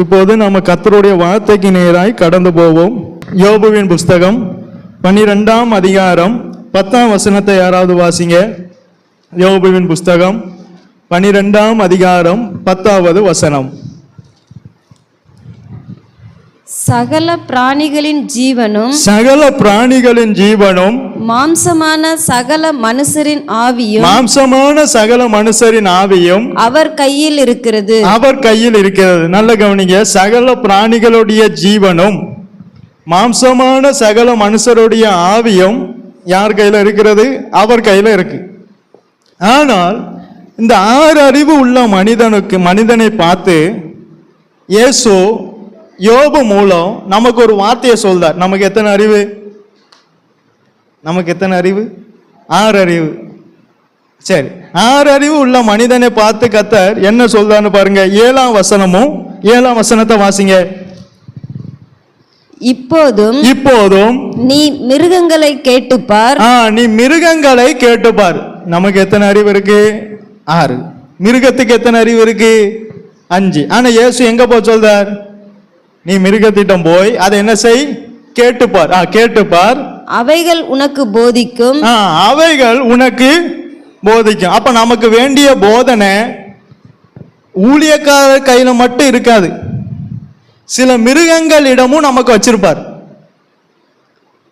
இப்போது நம்ம கர்த்தருடைய வார்த்தைக்கு நேராய் கடந்து போவோம். யோபுவின் புஸ்தகம் 12ஆம் அதிகாரம் 10ஆம் வசனத்தை யாராவது வாசிங்க. யோபுவின் புஸ்தகம் 12ஆம் அதிகாரம் 10வது வசனம். சகல பிராணிகளின் ஜீவனும் மாம்சமான சகல மனுஷரின் ஆவியும் அவர் கையில் இருக்கிறது. நல்ல கவனிங்க. சகல பிராணிகளுடைய ஜீவனும் மாம்சமான சகல மனுஷருடைய ஆவியும் யார் கையில இருக்கிறது? அவர் கையில இருக்கு. ஆனால் இந்த 6 அறிவு உள்ள மனிதனை பார்த்து இயேசு யோபு மூலம் நமக்கு ஒரு வார்த்தையை சொல்றார். நமக்கு எத்தனை அறிவு? 6 அறிவு. சரி, 6 அறிவு உள்ள மனிதனை பார்த்து கர்த்தர் என்ன சொல்றான்னு பாருங்க. 7ஆம் வசனமும் 7ஆம் வசனத்தை வாசிங்க. இப்போதும் நீ மிருகங்களை கேட்டுப்பார். நீ மிருகங்களை கேட்டுப்பார். நமக்கு எத்தனை அறிவு இருக்கு? 6. மிருகத்துக்கு எத்தனை அறிவு இருக்கு? 5. ஆனா இயேசு எங்க போய் சொல்றார்? நீ மிருகத்திடம் போய் அதை என்ன செய்? கேட்டுப்பார். கேட்டுப்பார், அவைகள் உனக்கு போதிக்கும். அப்ப நமக்கு வேண்டிய போதனை ஊழியக்காரர் கையில மட்டும் இருக்காது, சில மிருகங்களிடமும் நமக்கு வச்சிருப்பார்.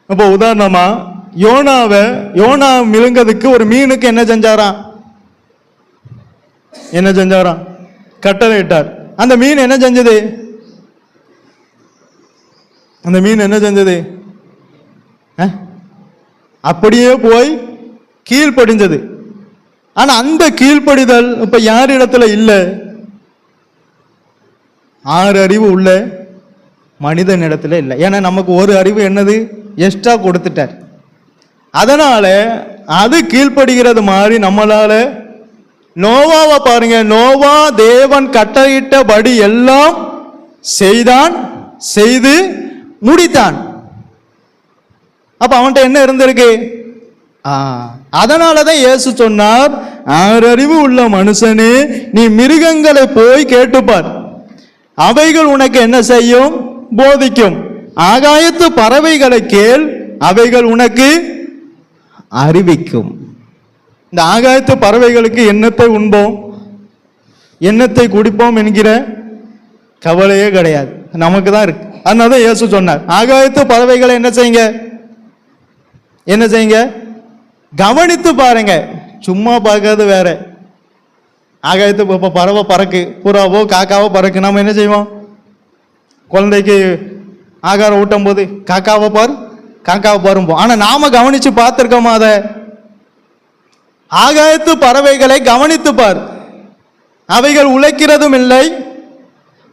இப்போ உதாரணமா யோனா மிருங்கதுக்கு ஒரு மீனுக்கு என்ன செஞ்சாராம்? கட்டளை இட்டார். அந்த மீன் என்ன செஞ்சது? அப்படியே போய் கீழ்ப்படிஞ்சது. ஆனா அந்த கீழ்ப்படிதல் இப்ப யார் இடத்துல இல்ல? 6 அறிவு உள்ள மனிதன் இடத்துல இல்லை. ஏன்னா நமக்கு ஒரு அறிவு என்னது? எக்ஸ்ட்ரா கொடுத்துட்டார். அதனால அது கீழ்ப்படுகிறது மாதிரி நம்மளால. நோவாவை பாருங்க. நோவா தேவன் கட்டளையிட்டபடி எல்லாம் செய்து முடித்தான். அப்ப அவன்கிட்ட என்ன இருந்திருக்கு? அதனாலதான் இயேசு சொன்னார், 6 அறிவு உள்ள மனுஷனே, நீ மிருகங்களை போய் கேட்டுப்பார், அவைகள் உனக்கு என்ன செய்யும்? போதிக்கும். ஆகாயத்து பறவைகளை கேள், அவைகள் உனக்கு அறிவிக்கும். இந்த ஆகாயத்து பறவைகளுக்கு என்னத்தை உண்போம், என்னத்தை குடிப்போம் என்கிற கவலையே கிடையாது, நமக்கு தான் இருக்கு. அதனால இயேசு சொன்னார், ஆகாயத்து பறவைகளை என்ன செய்யுங்க? கவனித்து பாருங்க. சும்மா பார்க்கறது வேற. ஆகாயத்து இப்போ பறவை பறக்கு, புறாவோ காக்காவோ பறக்கு. நம்ம என்ன செய்வோம்? குழந்தைக்கு ஆகாரம் ஊட்டும் போது காக்காவை பாரும்போம். ஆனா நாம கவனிச்சு பார்த்திருக்கோமா? அதை ஆகாயத்து பறவைகளை கவனித்து பார். அவைகள் உழைக்கிறதும் இல்லை,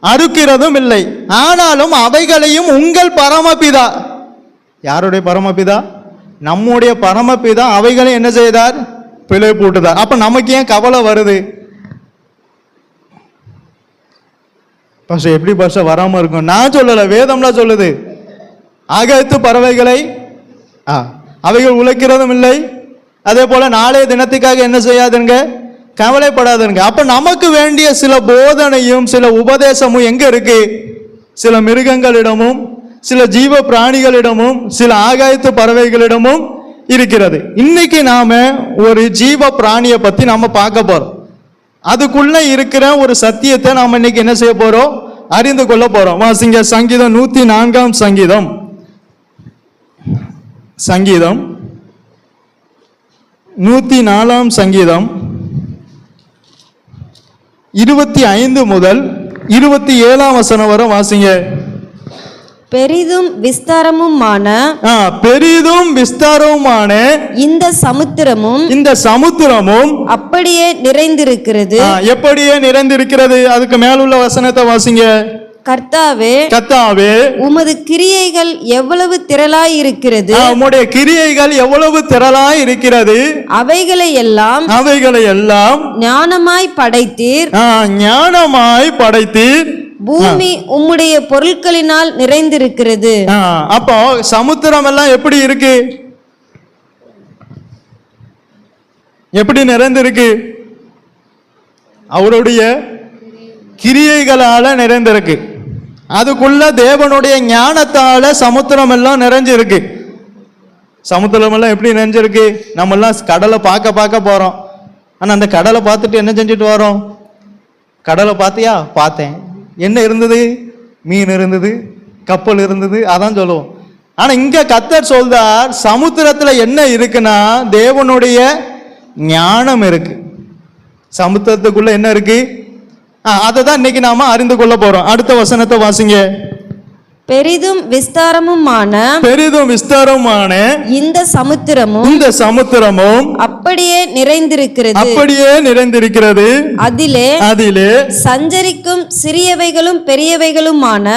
அறுக்கிறதும் இல்லை, ஆனாலும் அவைகளையும் உங்கள் பரமபிதா. யாருடைய பரமபிதா? நம்முடைய பரமபிதா அவைகளை என்ன செய்தார்? பிழை போட்டுதார். அப்ப நமக்கு ஏன் கவலை வருது? எப்படி வராம இருக்கும்? நான் சொல்லல, வேதம்லாம் சொல்லுது. ஆகாயத்து பறவைகளை அவைகள் உழைக்கிறதும் இல்லை, அதே போல நாளைய தினத்துக்காக என்ன செய்யாதுங்க? கவலைப்படாதுங்க. அப்ப நமக்கு வேண்டிய சில போதனையும் சில உபதேசமும் எங்க இருக்கு? சில மிருகங்களிடமும் சில ஜீவ பிராணிகளிடமும் சில ஆகாயத்து பறவைகளிடமும் இருக்கிறது. இன்னைக்கு நாம ஒரு ஜீவ பிராணியை பத்தி நாம பார்க்க போறோம். அதுக்குள்ள இருக்கிற ஒரு சத்தியத்தை நாம இன்னைக்கு என்ன செய்ய போறோம்? அறிந்து கொள்ள போறோம். வாசிங்க சங்கீதம் 104ஆம் சங்கீதம் 104ஆம் சங்கீதம் 25 முதல் 27ஆம் வசனம் வரை வாசிங்க. பெரிதும் விஸ்தாரமுமான இந்த சமுத்திரமும் அப்படியே நிறைந்திருக்கிறது. எப்படியே நிறைந்திருக்கிறது? அதுக்கு மேலுள்ள வசனத்தை வாசிங்க. கர்த்தாவே உமது கிரியைகள் எவ்வளவு திரளாய் இருக்கிறது. உம்முடைய கிரியைகள் எவ்வளவு திரளாய் இருக்கிறது. அவைகளை எல்லாம் ஞானமாய் படைத்தீர். பூமி உம்முடைய பொருட்களினால் நிறைந்திருக்கிறது. அப்போ சமுத்திரம் எல்லாம் எப்படி இருக்கு? எப்படி நிறைந்திருக்கு? அவருடைய கிரியைகளால நிறைந்திருக்கு. அதுக்குள்ள தேவனுடைய ஞானத்தால சமுத்திரம் எல்லாம் நிறைஞ்சிருக்கு. சமுத்திரம் எல்லாம் எப்படி நிறைஞ்சிருக்கு? நம்ம எல்லாம் கடலை பார்க்க போறோம். ஆனா அந்த கடலை பார்த்துட்டு என்ன செஞ்சுட்டு வரோம்? கடலை பார்த்தியா? பார்த்தேன். என்ன இருந்தது? மீன் இருந்தது, கப்பல் இருந்தது, அதான் சொல்லுவோம். ஆனா இங்க கர்த்தர் சொல்றார், சமுத்திரத்துல என்ன இருக்குன்னா தேவனுடைய ஞானம் இருக்கு. சமுத்திரத்துக்குள்ள என்ன இருக்கு? அதை தான் இன்னைக்கு நாம அறிந்து கொள்ள போறோம். அடுத்த வசனத்தை வாசிங்க. பெரிதும் விஸ்தாரமுமான இந்த சமுத்திரமும் அப்படியே நிறைந்திருக்கிறது. அதிலே சஞ்சரிக்கும் சிறியவைகளும் பெரியவைகளுமான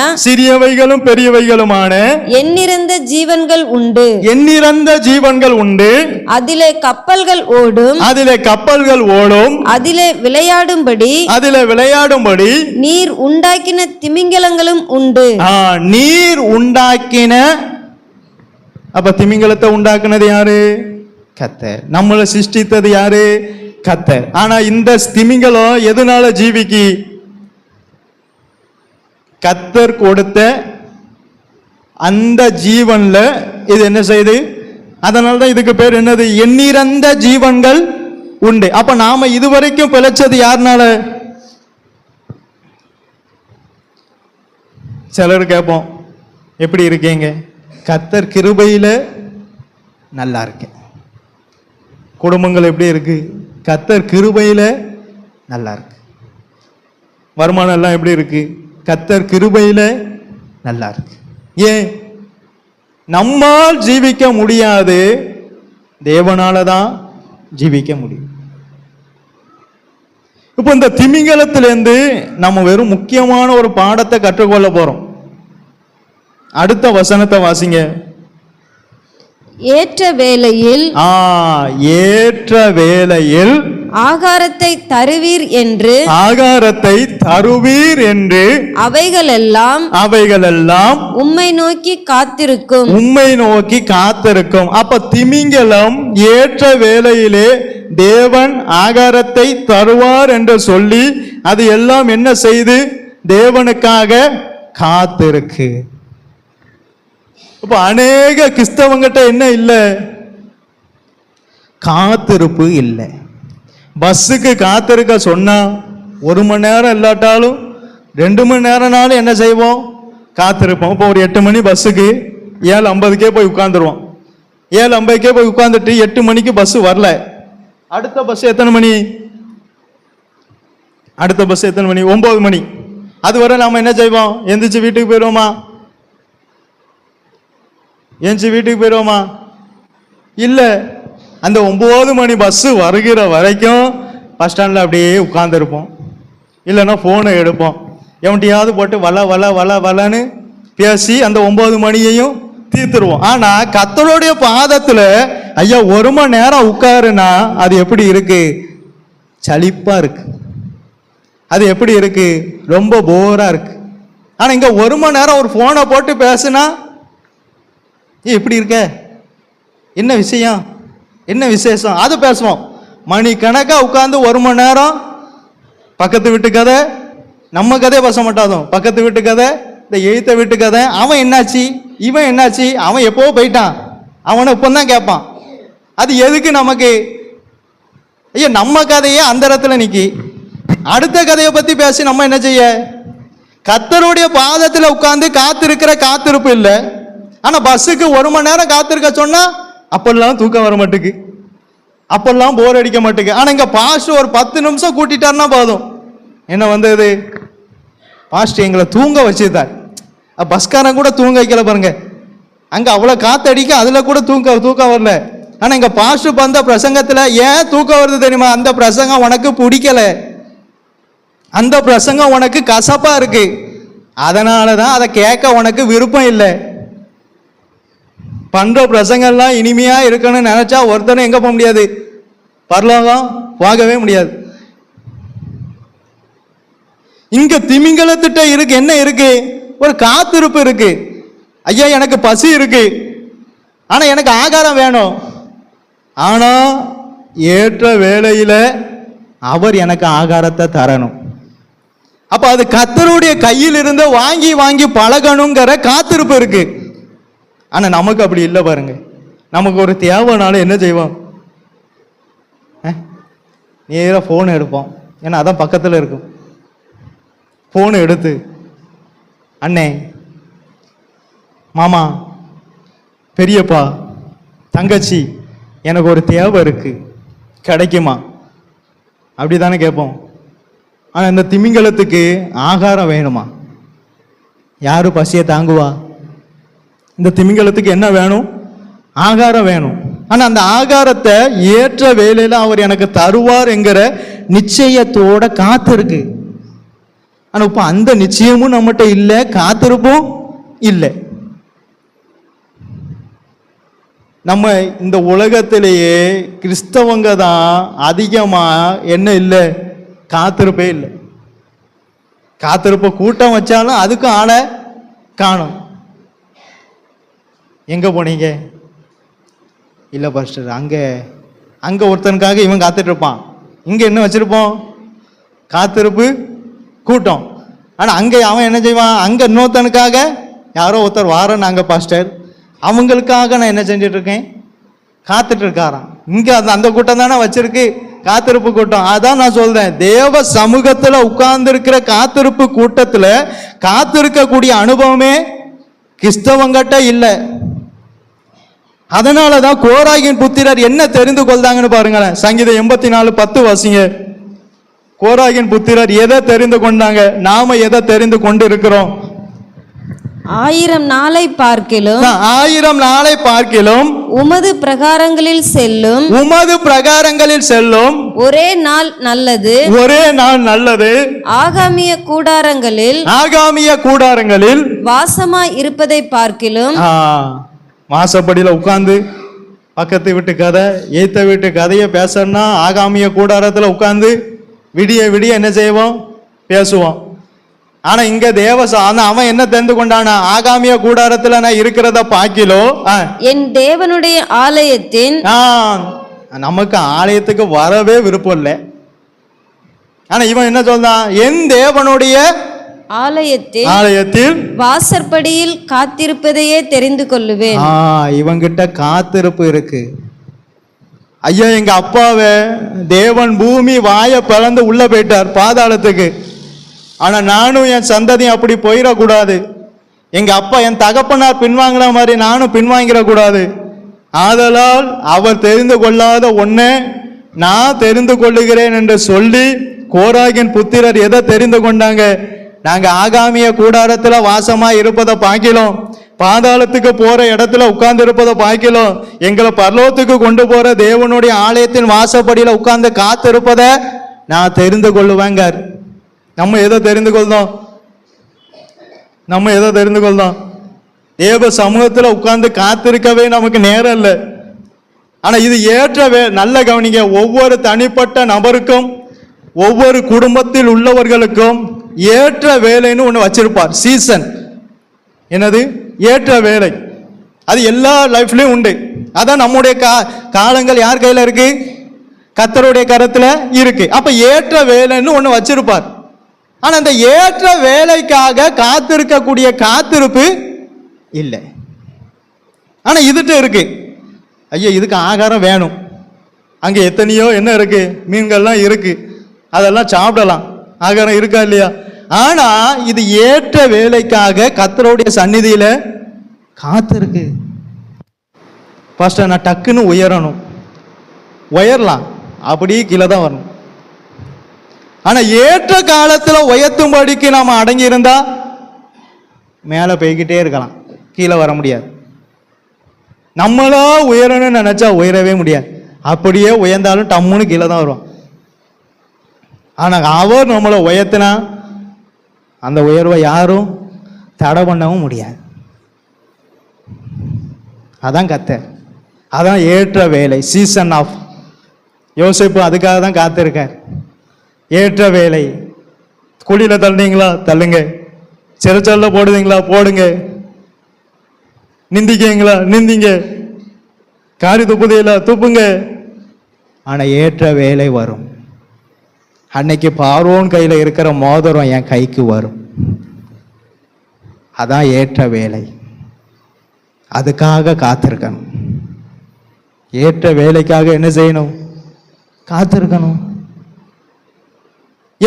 எண்ணிறந்த ஜீவன்கள் உண்டு. அதிலே கப்பல்கள் ஓடும். அதிலே விளையாடும்படி நீர் உண்டாக்கின திமிங்கலங்களும் உண்டு. நீர் உண்டாக்கின, அப்ப திமிங்கலத்தை உண்டாக்குனது யாரு? கர்த்தர். நம்மளை சிருஷ்டித்தது யாரு? கர்த்தர். ஆனா இந்த திமிங்கலம் எதனால ஜீவிக்கு? கர்த்தர் கொடுத்த அந்த ஜீவன்ல இது என்ன செய்யுது? அதனாலதான் இதுக்கு பேர் என்னது? எண்ணிறந்த ஜீவன்கள் உண்டு. அப்ப நாம இதுவரைக்கும் பிழைச்சது யாருனால? சிலர் கேட்போம், எப்படி இருக்கீங்க? கர்த்தர் கிருபையில நல்லா இருக்கேன். குடும்பங்கள் எப்படி இருக்கு? கர்த்தர் கிருபையில நல்லா இருக்கு. வருமானம் எல்லாம் எப்படி இருக்கு? கர்த்தர் கிருபையில நல்லா இருக்கு. ஏன்? நம்மால் ஜீவிக்க முடியாது, தேவனால தான் ஜீவிக்க முடியும். இப்போ இந்த திமிங்கலத்திலிருந்து நம்ம வெறும் முக்கியமான ஒரு பாடத்தை கற்றுக்கொள்ள போறோம். அடுத்த வசனத்தை வாசிங்க. ஏற்ற வேளையில் ஆகாரத்தை தருவீர் என்று அவைகளெல்லாம் உம்மை நோக்கி காத்திருக்கும். அப்ப திமிங்கலம் ஏற்ற வேளையிலே தேவன் ஆகாரத்தை தருவார் என்று சொல்லி அது எல்லாம் என்ன செய்து தேவனுக்காக காத்திருக்கு. இப்ப அநேக கிறிஸ்தவங்கிட்ட என்ன இல்லை? காத்திருப்பு இல்லை. பஸ்ஸுக்கு காத்திருக்க சொன்னா 1 மணி நேரம் இல்லாட்டாலும் 2 மணி நேரம்னாலும் என்ன செய்வோம்? காத்திருப்போம். இப்போ ஒரு 8 மணி பஸ்ஸுக்கு 7:50 போய் உட்காந்துருவோம். 7:50 போய் உட்காந்துட்டு 8 மணிக்கு பஸ் வரல. அடுத்த பஸ் எத்தனை மணி? 9 மணி. அதுவரை நாம என்ன செய்வோம்? எந்திரிச்சு வீட்டுக்கு போயிடுவோமா? இல்ல, அந்த 9 மணி பஸ் வருகிற வரைக்கும் பஸ் ஸ்டாண்ட்ல அப்படியே உட்கார்ந்துருப்போம். இல்லைன்னா போனை எடுப்போம், எவன்ட்டையாவது போட்டு வளன்னு பேசி அந்த 9 மணியையும் தீர்த்துருவோம். ஆனா கர்த்தருடைய பாதத்துல ஐயா 1 மணி நேரம் உட்காருனா அது எப்படி இருக்கு? சலிப்பா இருக்கு. அது எப்படி இருக்கு? ரொம்ப போரா இருக்கு. ஆனா இங்க 1 மணி நேரம் ஒரு போனை போட்டு பேசுனா எப்படி இருக்க, என்ன விஷயம், என்ன விசேஷம், அது பேசுவோம். மணி கணக்கா உட்கார்ந்து 1 மணி நேரம் பக்கத்து வீட்டு கதை, நம்ம கதையை பேச மாட்டாதோம். பக்கத்து வீட்டு கதை, இந்த எழுத்த வீட்டு கதை, அவன் என்னாச்சு, இவன் என்னாச்சு, அவன் எப்போ போயிட்டான், அவனை இப்போதான் கேட்பான். அது எதுக்கு நமக்கு? ஐயா நம்ம கதையே அந்த இடத்துல நிக்கி, அடுத்த கதையை பத்தி பேசி நம்ம என்ன செய்ய? கர்த்தருடைய பாதத்தில் உட்கார்ந்து காத்திருக்கிற காத்திருப்பு இல்லை. ஆனா பஸ்ஸுக்கு 1 மணி நேரம் காத்திருக்க சொன்னா அப்பெல்லாம் தூக்கம் வர மாட்டுக்கு, அப்பெல்லாம் போர் அடிக்க மாட்டுக்கு. ஆனா இங்க பாஸ்ட் ஒரு 10 நிமிஷம் கூட்டிட்டாருன்னா போதும். என்ன வந்தது? பாஸ்ட் எங்களை தூங்க வச்சுட்டார். பஸ்காரன் கூட தூங்க வைக்கல பாருங்க. அங்க அவ்வளவு காத்தடிக்க அதுல கூட தூக்கம் வரல. ஆனா இங்க பாஸ்ட் வந்த பிரசங்கத்துல ஏன் தூக்கம் வருது தெரியுமா? அந்த பிரசங்கம் உனக்கு பிடிக்கல, அந்த பிரசங்கம் உனக்கு கசப்பா இருக்கு, அதனாலதான் அதை கேட்க உனக்கு விருப்பம் இல்லை. பண்ற பிரசங்கம்லாம் இனிமையா இருக்கணும்னு நினைச்சா ஒருத்தனும் எங்க போக முடியாது? பரலோகம் போகவே முடியாது. இங்க திமிங்கலத்திட்ட இருக்கு, என்ன இருக்கு? ஒரு காத்திருப்பு இருக்கு. ஐயா எனக்கு பசி இருக்கு, ஆனா எனக்கு ஆகாரம் வேணும். ஆனா ஏற்ற வேளையில அவர் எனக்கு ஆகாரத்தை தரணும். அப்ப அது கர்த்தருடைய கையில் இருந்து வாங்கி வாங்கி பழகணுங்கிற காத்திருப்பு இருக்கு. ஆனா நமக்கு அப்படி இல்லை பாருங்க. நமக்கு ஒரு தேவைனாலும் என்ன செய்வோம்? நேராக ஃபோனை எடுப்போம். ஏன்னா அதான் பக்கத்தில் இருக்கும். ஃபோனை எடுத்து, அண்ணே, மாமா, பெரியப்பா, தங்கச்சி, எனக்கு ஒரு தேவை இருக்கு, கிடைக்குமா? அப்படி தானே கேட்போம். ஆனால் இந்த திமிங்கலத்துக்கு ஆகாரம் வேணுமா? யாரு பசியை தாங்குவா? இந்த திமிங்கலத்துக்கு என்ன வேணும்? ஆகாரம் வேணும். ஆனால் அந்த ஆகாரத்தை ஏற்ற வேலையில் அவர் எனக்கு தருவார் என்கிற நிச்சயத்தோட காத்திருக்கு. ஆனால் இப்போ அந்த நிச்சயமும் நம்மகிட்ட இல்லை, காத்திருப்பும் இல்லை. நம்ம இந்த உலகத்திலேயே கிறிஸ்தவங்க தான் அதிகமாக என்ன இல்லை? காத்திருப்பே இல்லை. காத்திருப்ப கூட்டம் வச்சாலும் அதுக்கும் ஆளை காணும். எங்கே போனீங்க? இல்லை பாஸ்டர், அங்கே ஒருத்தனுக்காக இவன் காத்துட்டு இருப்பான். இங்கே என்ன வச்சுருப்போம்? காத்திருப்பு கூட்டம். ஆனால் அங்கே அவன் என்ன செய்வான்? அங்கே இன்னொருத்தனுக்காக யாரோ ஒருத்தர் வாரன்னாங்க பாஸ்டர், அவங்களுக்காக நான் என்ன செஞ்சிட்ருக்கேன்? காத்துட்டு இருக்காராம். இங்கே அந்த கூட்டம் தானே வச்சிருக்கு, காத்திருப்பு கூட்டம். அதான் நான் சொல்றேன், தேவ சமூகத்தில் உட்கார்ந்துருக்கிற காத்திருப்பு கூட்டத்தில் காத்திருக்கக்கூடிய அனுபவமே கிறிஸ்தவங்கிட்ட இல்லை. அதனாலதான் கோராகின் புத்திரர் என்ன தெரிந்து கொள்தாங்கன்னு பாருங்களேன். சங்கீதம் 84:10 வாசிங்க. கோராகின் புத்திரர் எதை தெரிந்து கொண்டாங்க? நாம எதை தெரிந்து கொண்டு இருக்கிறோம்? 1000 நாளை பார்க்கிலும் 1000 நாளை பார்க்கிலும் உமது பிரகாரங்களில் செல்லும் ஒரே நாள் நல்லது, ஒரே நாள் நல்லது. ஆகாமிய கூடாரங்களில் வாசமாய் இருப்பதை பார்க்கிலும். வாசப்படியில் உட்கார்ந்து பக்கத்து வீட்டு கதை, ஏத்த வீட்டு கதையை பேசணும்னா ஆகாமிய கூடாரத்தில் உட்கார்ந்து விடிய விடிய என்ன செய்வோம்? பேசுவோம். ஆனா இங்க அவன் என்ன தெரிந்து கொண்டானா? ஆகாமிய கூடாரத்துல நான் இருக்கிறத பாக்கிலோ என் தேவனுடைய ஆலயத்தின். நமக்கு ஆலயத்துக்கு வரவே விருப்பம் இல்லை. ஆனா இவன் என்ன சொல்றான்? என் தேவனுடைய ஆலயத்தில் வாசற்படியில் காத்திருப்பதையே தெரிந்து கொள்ளுவேன். இவங்கிட்ட காத்திருப்பு இருக்கு. ஐயா, எங்க அப்பாவை தேவன் பூமி வாயை பிளந்து உள்ள போயிட்டார் பாதாளத்துக்கு. ஆனா நானும் என் சந்ததியும் அப்படி போயிடக்கூடாது. எங்க அப்பா என் தகப்பனார் பின்வாங்கின மாதிரி நானும் பின்வாங்கிடக்கூடாது. ஆதலால் அவர் தெரிந்து கொள்ளாத ஒன்றை நான் தெரிந்து கொள்ளுகிறேன் என்று சொல்லி கோராகின் புத்திரர் எதை தெரிந்து கொண்டாங்க? நாங்க ஆகாமிய கூடாரத்துல வாசமா இருப்பதை பார்க்கிறோம், பாதாளத்துக்கு போற இடத்துல உட்கார்ந்து இருப்பதை பார்க்கிறோம், எங்களை பரலோகத்துக்கு கொண்டு போற தேவனுடைய ஆலயத்தின் வாசப்படியில உட்கார்ந்து காத்து இருப்பதை நான் தெரிந்து கொள்ளுவேங்க. நம்ம எதை தெரிந்து கொள்றோம்? தேவ சமூகத்துல உட்கார்ந்து காத்திருக்கவே நமக்கு நேரம் இல்லை. ஆனா இது ஏற்ற நல்ல கவனிங்க. ஒவ்வொரு தனிப்பட்ட நபருக்கும், ஒவ்வொரு குடும்பத்தில் உள்ளவர்களுக்கும் ஏற்ற வேலைன்னு ஒன்று வச்சிருப்பார். சீசன் என்னது? ஏற்ற வேலை. அது எல்லா லைஃப்லயும் உண்டு. அதான் நம்முடைய காலங்கள் யார் கையில இருக்கு? கர்த்தருடைய கரத்துல இருக்கு. அப்ப ஏற்ற வேலைன்னு ஒன்று வச்சிருப்பார். ஆனா அந்த ஏற்ற வேலைக்காக காத்திருக்கக்கூடிய காத்திருப்பு இல்லை. ஆனா இதுட்டு இருக்கு. ஐயா, இதுக்கு ஆகாரம் வேணும். அங்க எத்தனையோ என்ன இருக்கு? மீன்கள்லாம் இருக்கு, அதெல்லாம் சாப்பிடலாம். ஆகாரம் இருக்கா இல்லையா? ஆனா இது ஏற்ற வேலைக்காக கர்த்தருடைய சந்நிதியில காத்திருக்கு. பாஸ்டர், நான் டக்குன்னு உயரலாம், அப்படியே கீழே தான் வரணும். ஆனா ஏற்ற காலத்துல உயர்த்தும்படிக்கு நாம அடங்கி இருந்தா மேல போய்கிட்டே இருக்கலாம், கீழே வர முடியாது. நம்மளா உயரணும்னு நினைச்சா உயரவே முடியாது. அப்படியே உயர்ந்தாலும் டம்முன்னு கீழே தான் வருவோம். ஆனா அவர் நம்மளை உயர்த்தினா அந்த உயர்வை யாரும் தடை பண்ணவும் முடியாது. அதான் கர்த்தர், அதான் ஏற்ற வேலை. Season off. யோசிப்பு அதுக்காக தான் காத்திருக்கார். ஏற்ற வேலை. குழியில தள்ளுனீங்களா? தள்ளுங்க. சிறைச்சல்ல போடுவீங்களா? போடுங்க. நிந்திக்கீங்களா? நிந்திங்க. காரி துப்புதையில துப்புங்க. ஆனா ஏற்ற வேலை வரும். அன்னைக்கு பார்வோன் கையில் இருக்கிற மோதிரம் என் கைக்கு வரும். அதான் ஏற்ற வேலை. அதுக்காக காத்திருக்கணும். ஏற்ற வேலைக்காக என்ன செய்யணும்? காத்திருக்கணும்.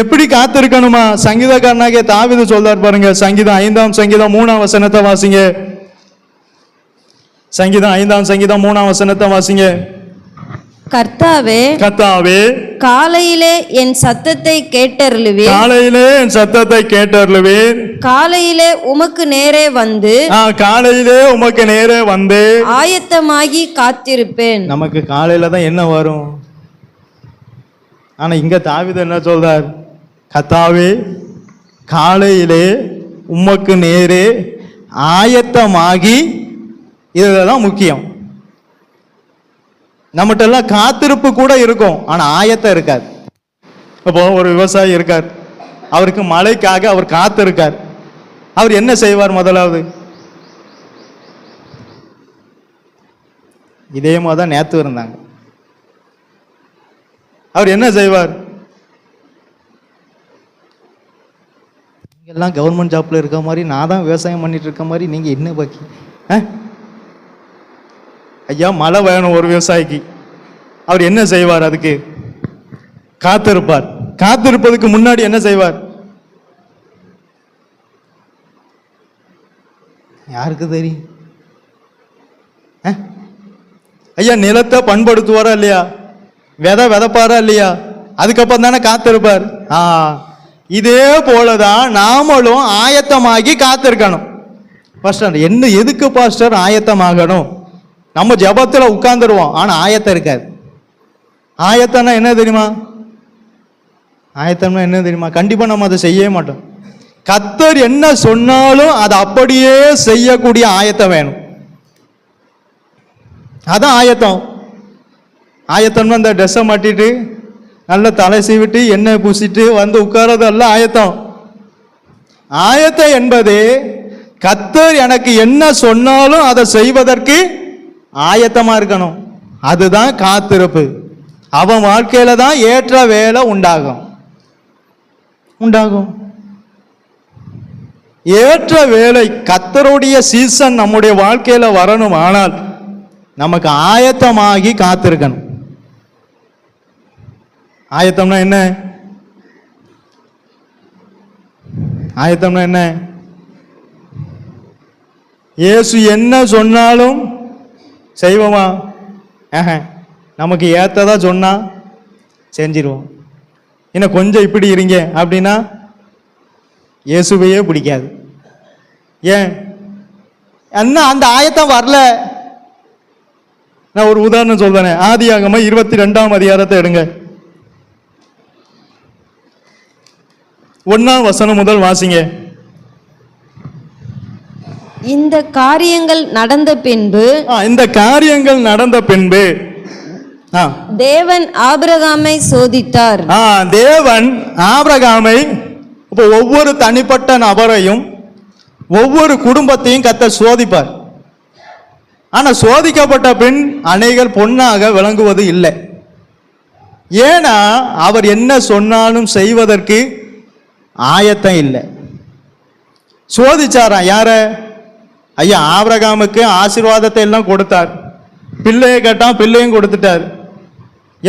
எப்படி காத்திருக்கணுமா? சங்கீதக்காரனாகிய தாவீது சொல்றார் பாருங்க. சங்கீதம் 5ஆம் சங்கீதம் 3ஆம் வசனத்தை வாசிங்க. சங்கீதம் 5ஆம் சங்கீதம் 3ஆம் வசனத்தை வாசிங்க. கர்த்தாவே, கர்த்தாவே, காலையிலே என் சத்தத்தை கேட்டருளுவீர். காலையிலே என் சத்தத்தை கேட்டருளுவீர். காலையிலே உமக்கு நேரே வந்து, காலையிலே உமக்கு நேரே வந்து ஆயத்தமாகி காத்திருப்பேன். நமக்கு காலையில தான் என்ன வரும்? ஆனா இங்க தாவீது என்ன சொல்றார்? கர்த்தாவே, காலையிலே உமக்கு நேரே ஆயத்தமாகி. இதுதான் முக்கியம். நம்மகிட்ட எல்லாம் காத்திருப்பு கூட இருக்கும், ஆனா ஆயத்தம் இருக்காது. இப்போ ஒரு விவசாயி இருக்கார், அவருக்கு மழைக்காக அவர் காத்து இருக்கார். அவர் என்ன செய்வார்? முதலாவது இதே மாதிரி தான் நேத்து இருந்தாங்க. அவர் என்ன செய்வார்? எல்லாம் கவர்மெண்ட் ஜாப்ல இருக்க மாதிரி, நான் தான் விவசாயம் பண்ணிட்டு இருக்க மாதிரி, நீங்க என்ன பாக்கி? ஐயா, மழை வேணும் ஒரு விவசாயிக்கு. அவர் என்ன செய்வார்? அதுக்கு காத்திருப்பார். காத்திருப்பதுக்கு முன்னாடி என்ன செய்வார்? யாருக்கு தெரியும்? ஐயா, நிலத்தை பண்படுத்துவாரா இல்லையா? விதைப்பாரா இல்லையா? அதுக்கப்புறம் தானே காத்திருப்பார். இதே போலதான் நாமளும் ஆயத்தமாகி காத்திருக்கணும். பாஸ்டர், என்ன எதுக்கு பாஸ்டர் ஆயத்தமாகணும்? நம்ம ஜபத்துல உட்கார்ந்துருவோம், ஆனா ஆயத்தம் இருக்காது. ஆயத்தம்னா என்ன தெரியுமா? ஆயத்தம்னா என்ன தெரியுமா? கண்டிப்பா நம்ம அதை செய்யவே மாட்டோம். கர்த்தர் என்ன சொன்னாலும் அதை அப்படியே செய்யக்கூடிய ஆயத்தம் வேணும். அதான் ஆயத்தம். ஆயத்தம்னா அந்த ட்ரெஸ்ஸை மாட்டிட்டு நல்ல தலை சீவிட்டு எண்ணெய் பூசிட்டு வந்து உட்கார்றது அல்ல ஆயத்தம். ஆயத்தம் என்பது கர்த்தர் எனக்கு என்ன சொன்னாலும் அதை செய்வதற்கு ஆயத்தமா இருக்கணும். அதுதான் காத்திருப்பு. அவன் வாழ்க்கையில தான் ஏற்ற வேலை உண்டாகும். ஏற்ற வேலை கர்த்தருடைய சீசன் நம்முடைய வாழ்க்கையில வரணும். ஆனால் நமக்கு ஆயத்தமாகி காத்திருக்கணும். ஆயத்தம்னா என்ன? ஆயத்தம்னா என்ன? இயேசு என்ன சொன்னாலும் செய்வோமா? நமக்கு ஏத்ததா சொன்னா செஞ்சிருவோம். இன்னும் கொஞ்சம் இப்படி இருங்க அப்படின்னா இயேசுவையே பிடிக்காது. ஏன்? என்ன அந்த ஆயத்தம் வரல. நான் ஒரு உதாரணம் சொல்றேன். ஆதியாகமம் 22ஆம் அதிகாரத்தை எடுங்க. 1ஆம் வசனம் முதல் வாசிங்க. இந்த காரியங்கள் நடந்த பின்பு, இந்த காரியங்கள் நடந்த பின்பு தேவன் ஆபிரகாமை சோதித்தார். தேவன் ஆபிரகாமை, இப்போ ஒவ்வொரு தனிப்பட்ட நபரையும் ஒவ்வொரு குடும்பத்தையும் கர்த்தர் சோதிப்பார். ஆனா சோதிக்கப்பட்ட பின் அநேகர் பொன்னாக விளங்குவது இல்லை. ஏன்னா அவர் என்ன சொன்னாலும் செய்வதற்கு ஆயத்தம் இல்லை. சோதிச்சாராம். யார? ஐயா, ஆபிரகாமுக்கு ஆசீர்வாதத்தை எல்லாம் கொடுத்தார். பிள்ளையை கேட்டான், பிள்ளையும் கொடுத்துட்டார்.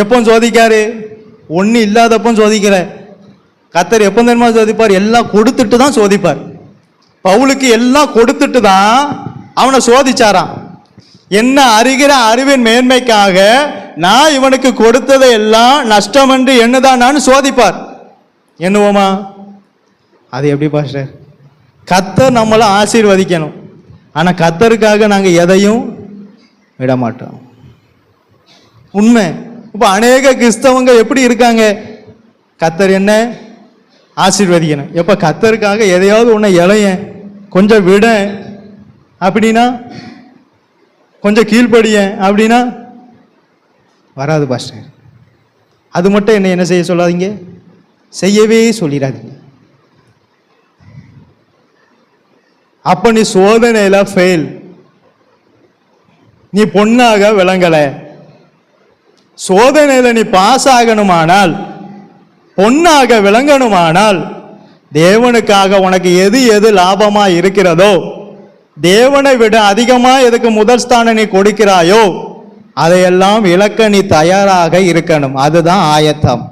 எப்போ சோதிக்காரு? ஒண்ணு இல்லாதப்போ சோதிக்கல. கர்த்தர் எப்போ தெரியுமா சோதிப்பார்? எல்லாம் கொடுத்துட்டு தான் சோதிப்பார். பவுலுக்கு எல்லாம் கொடுத்துட்டு தான் அவனை சோதிச்சாராம். என்ன அறிகிற அறிவின் மேன்மைக்காக நான் இவனுக்கு கொடுத்ததை எல்லாம் நஷ்டம் என்று என்னதான் நான் சோதிப்பார். என்னவோமா? அது எப்படி பாஸ்டர்? கர்த்தர் நம்மளை ஆசீர்வதிக்கணும், ஆனா கர்த்தருக்காக நாங்க எதையும் விட மாட்டோம். உண்மை. இப்ப அநேக கிறிஸ்தவங்க எப்படி இருக்காங்க? கர்த்தர் என்ன ஆசீர்வதிக்கணும், எப்ப கர்த்தருக்காக எதையாவது ஒண்ணு இளைய கொஞ்சம் விட அப்படின்னா, கொஞ்சம் கீழ்ப்படிய அப்படின்னா வராது பாஸ்டர். அது மட்டும் என்ன செய்ய சொல்லாதீங்க, செய்யவே சொல்லிடாதீங்க. அப்ப நீ சோதனையில ஃபெயில், நீ பொண்ணாக விளங்கல. சோதனையில நீ பாஸ் ஆகணுமானால் பொன்னாக விளங்கணுமானால் தேவனுக்காக உனக்கு எது எது லாபமா இருக்கிறதோ, தேவனை விட அதிகமா எதுக்கு முதல் ஸ்தானம் நீ கொடுக்கிறாயோ அதையெல்லாம் இழக்க நீ தயாராக இருக்கணும். அதுதான் ஆயத்தம்.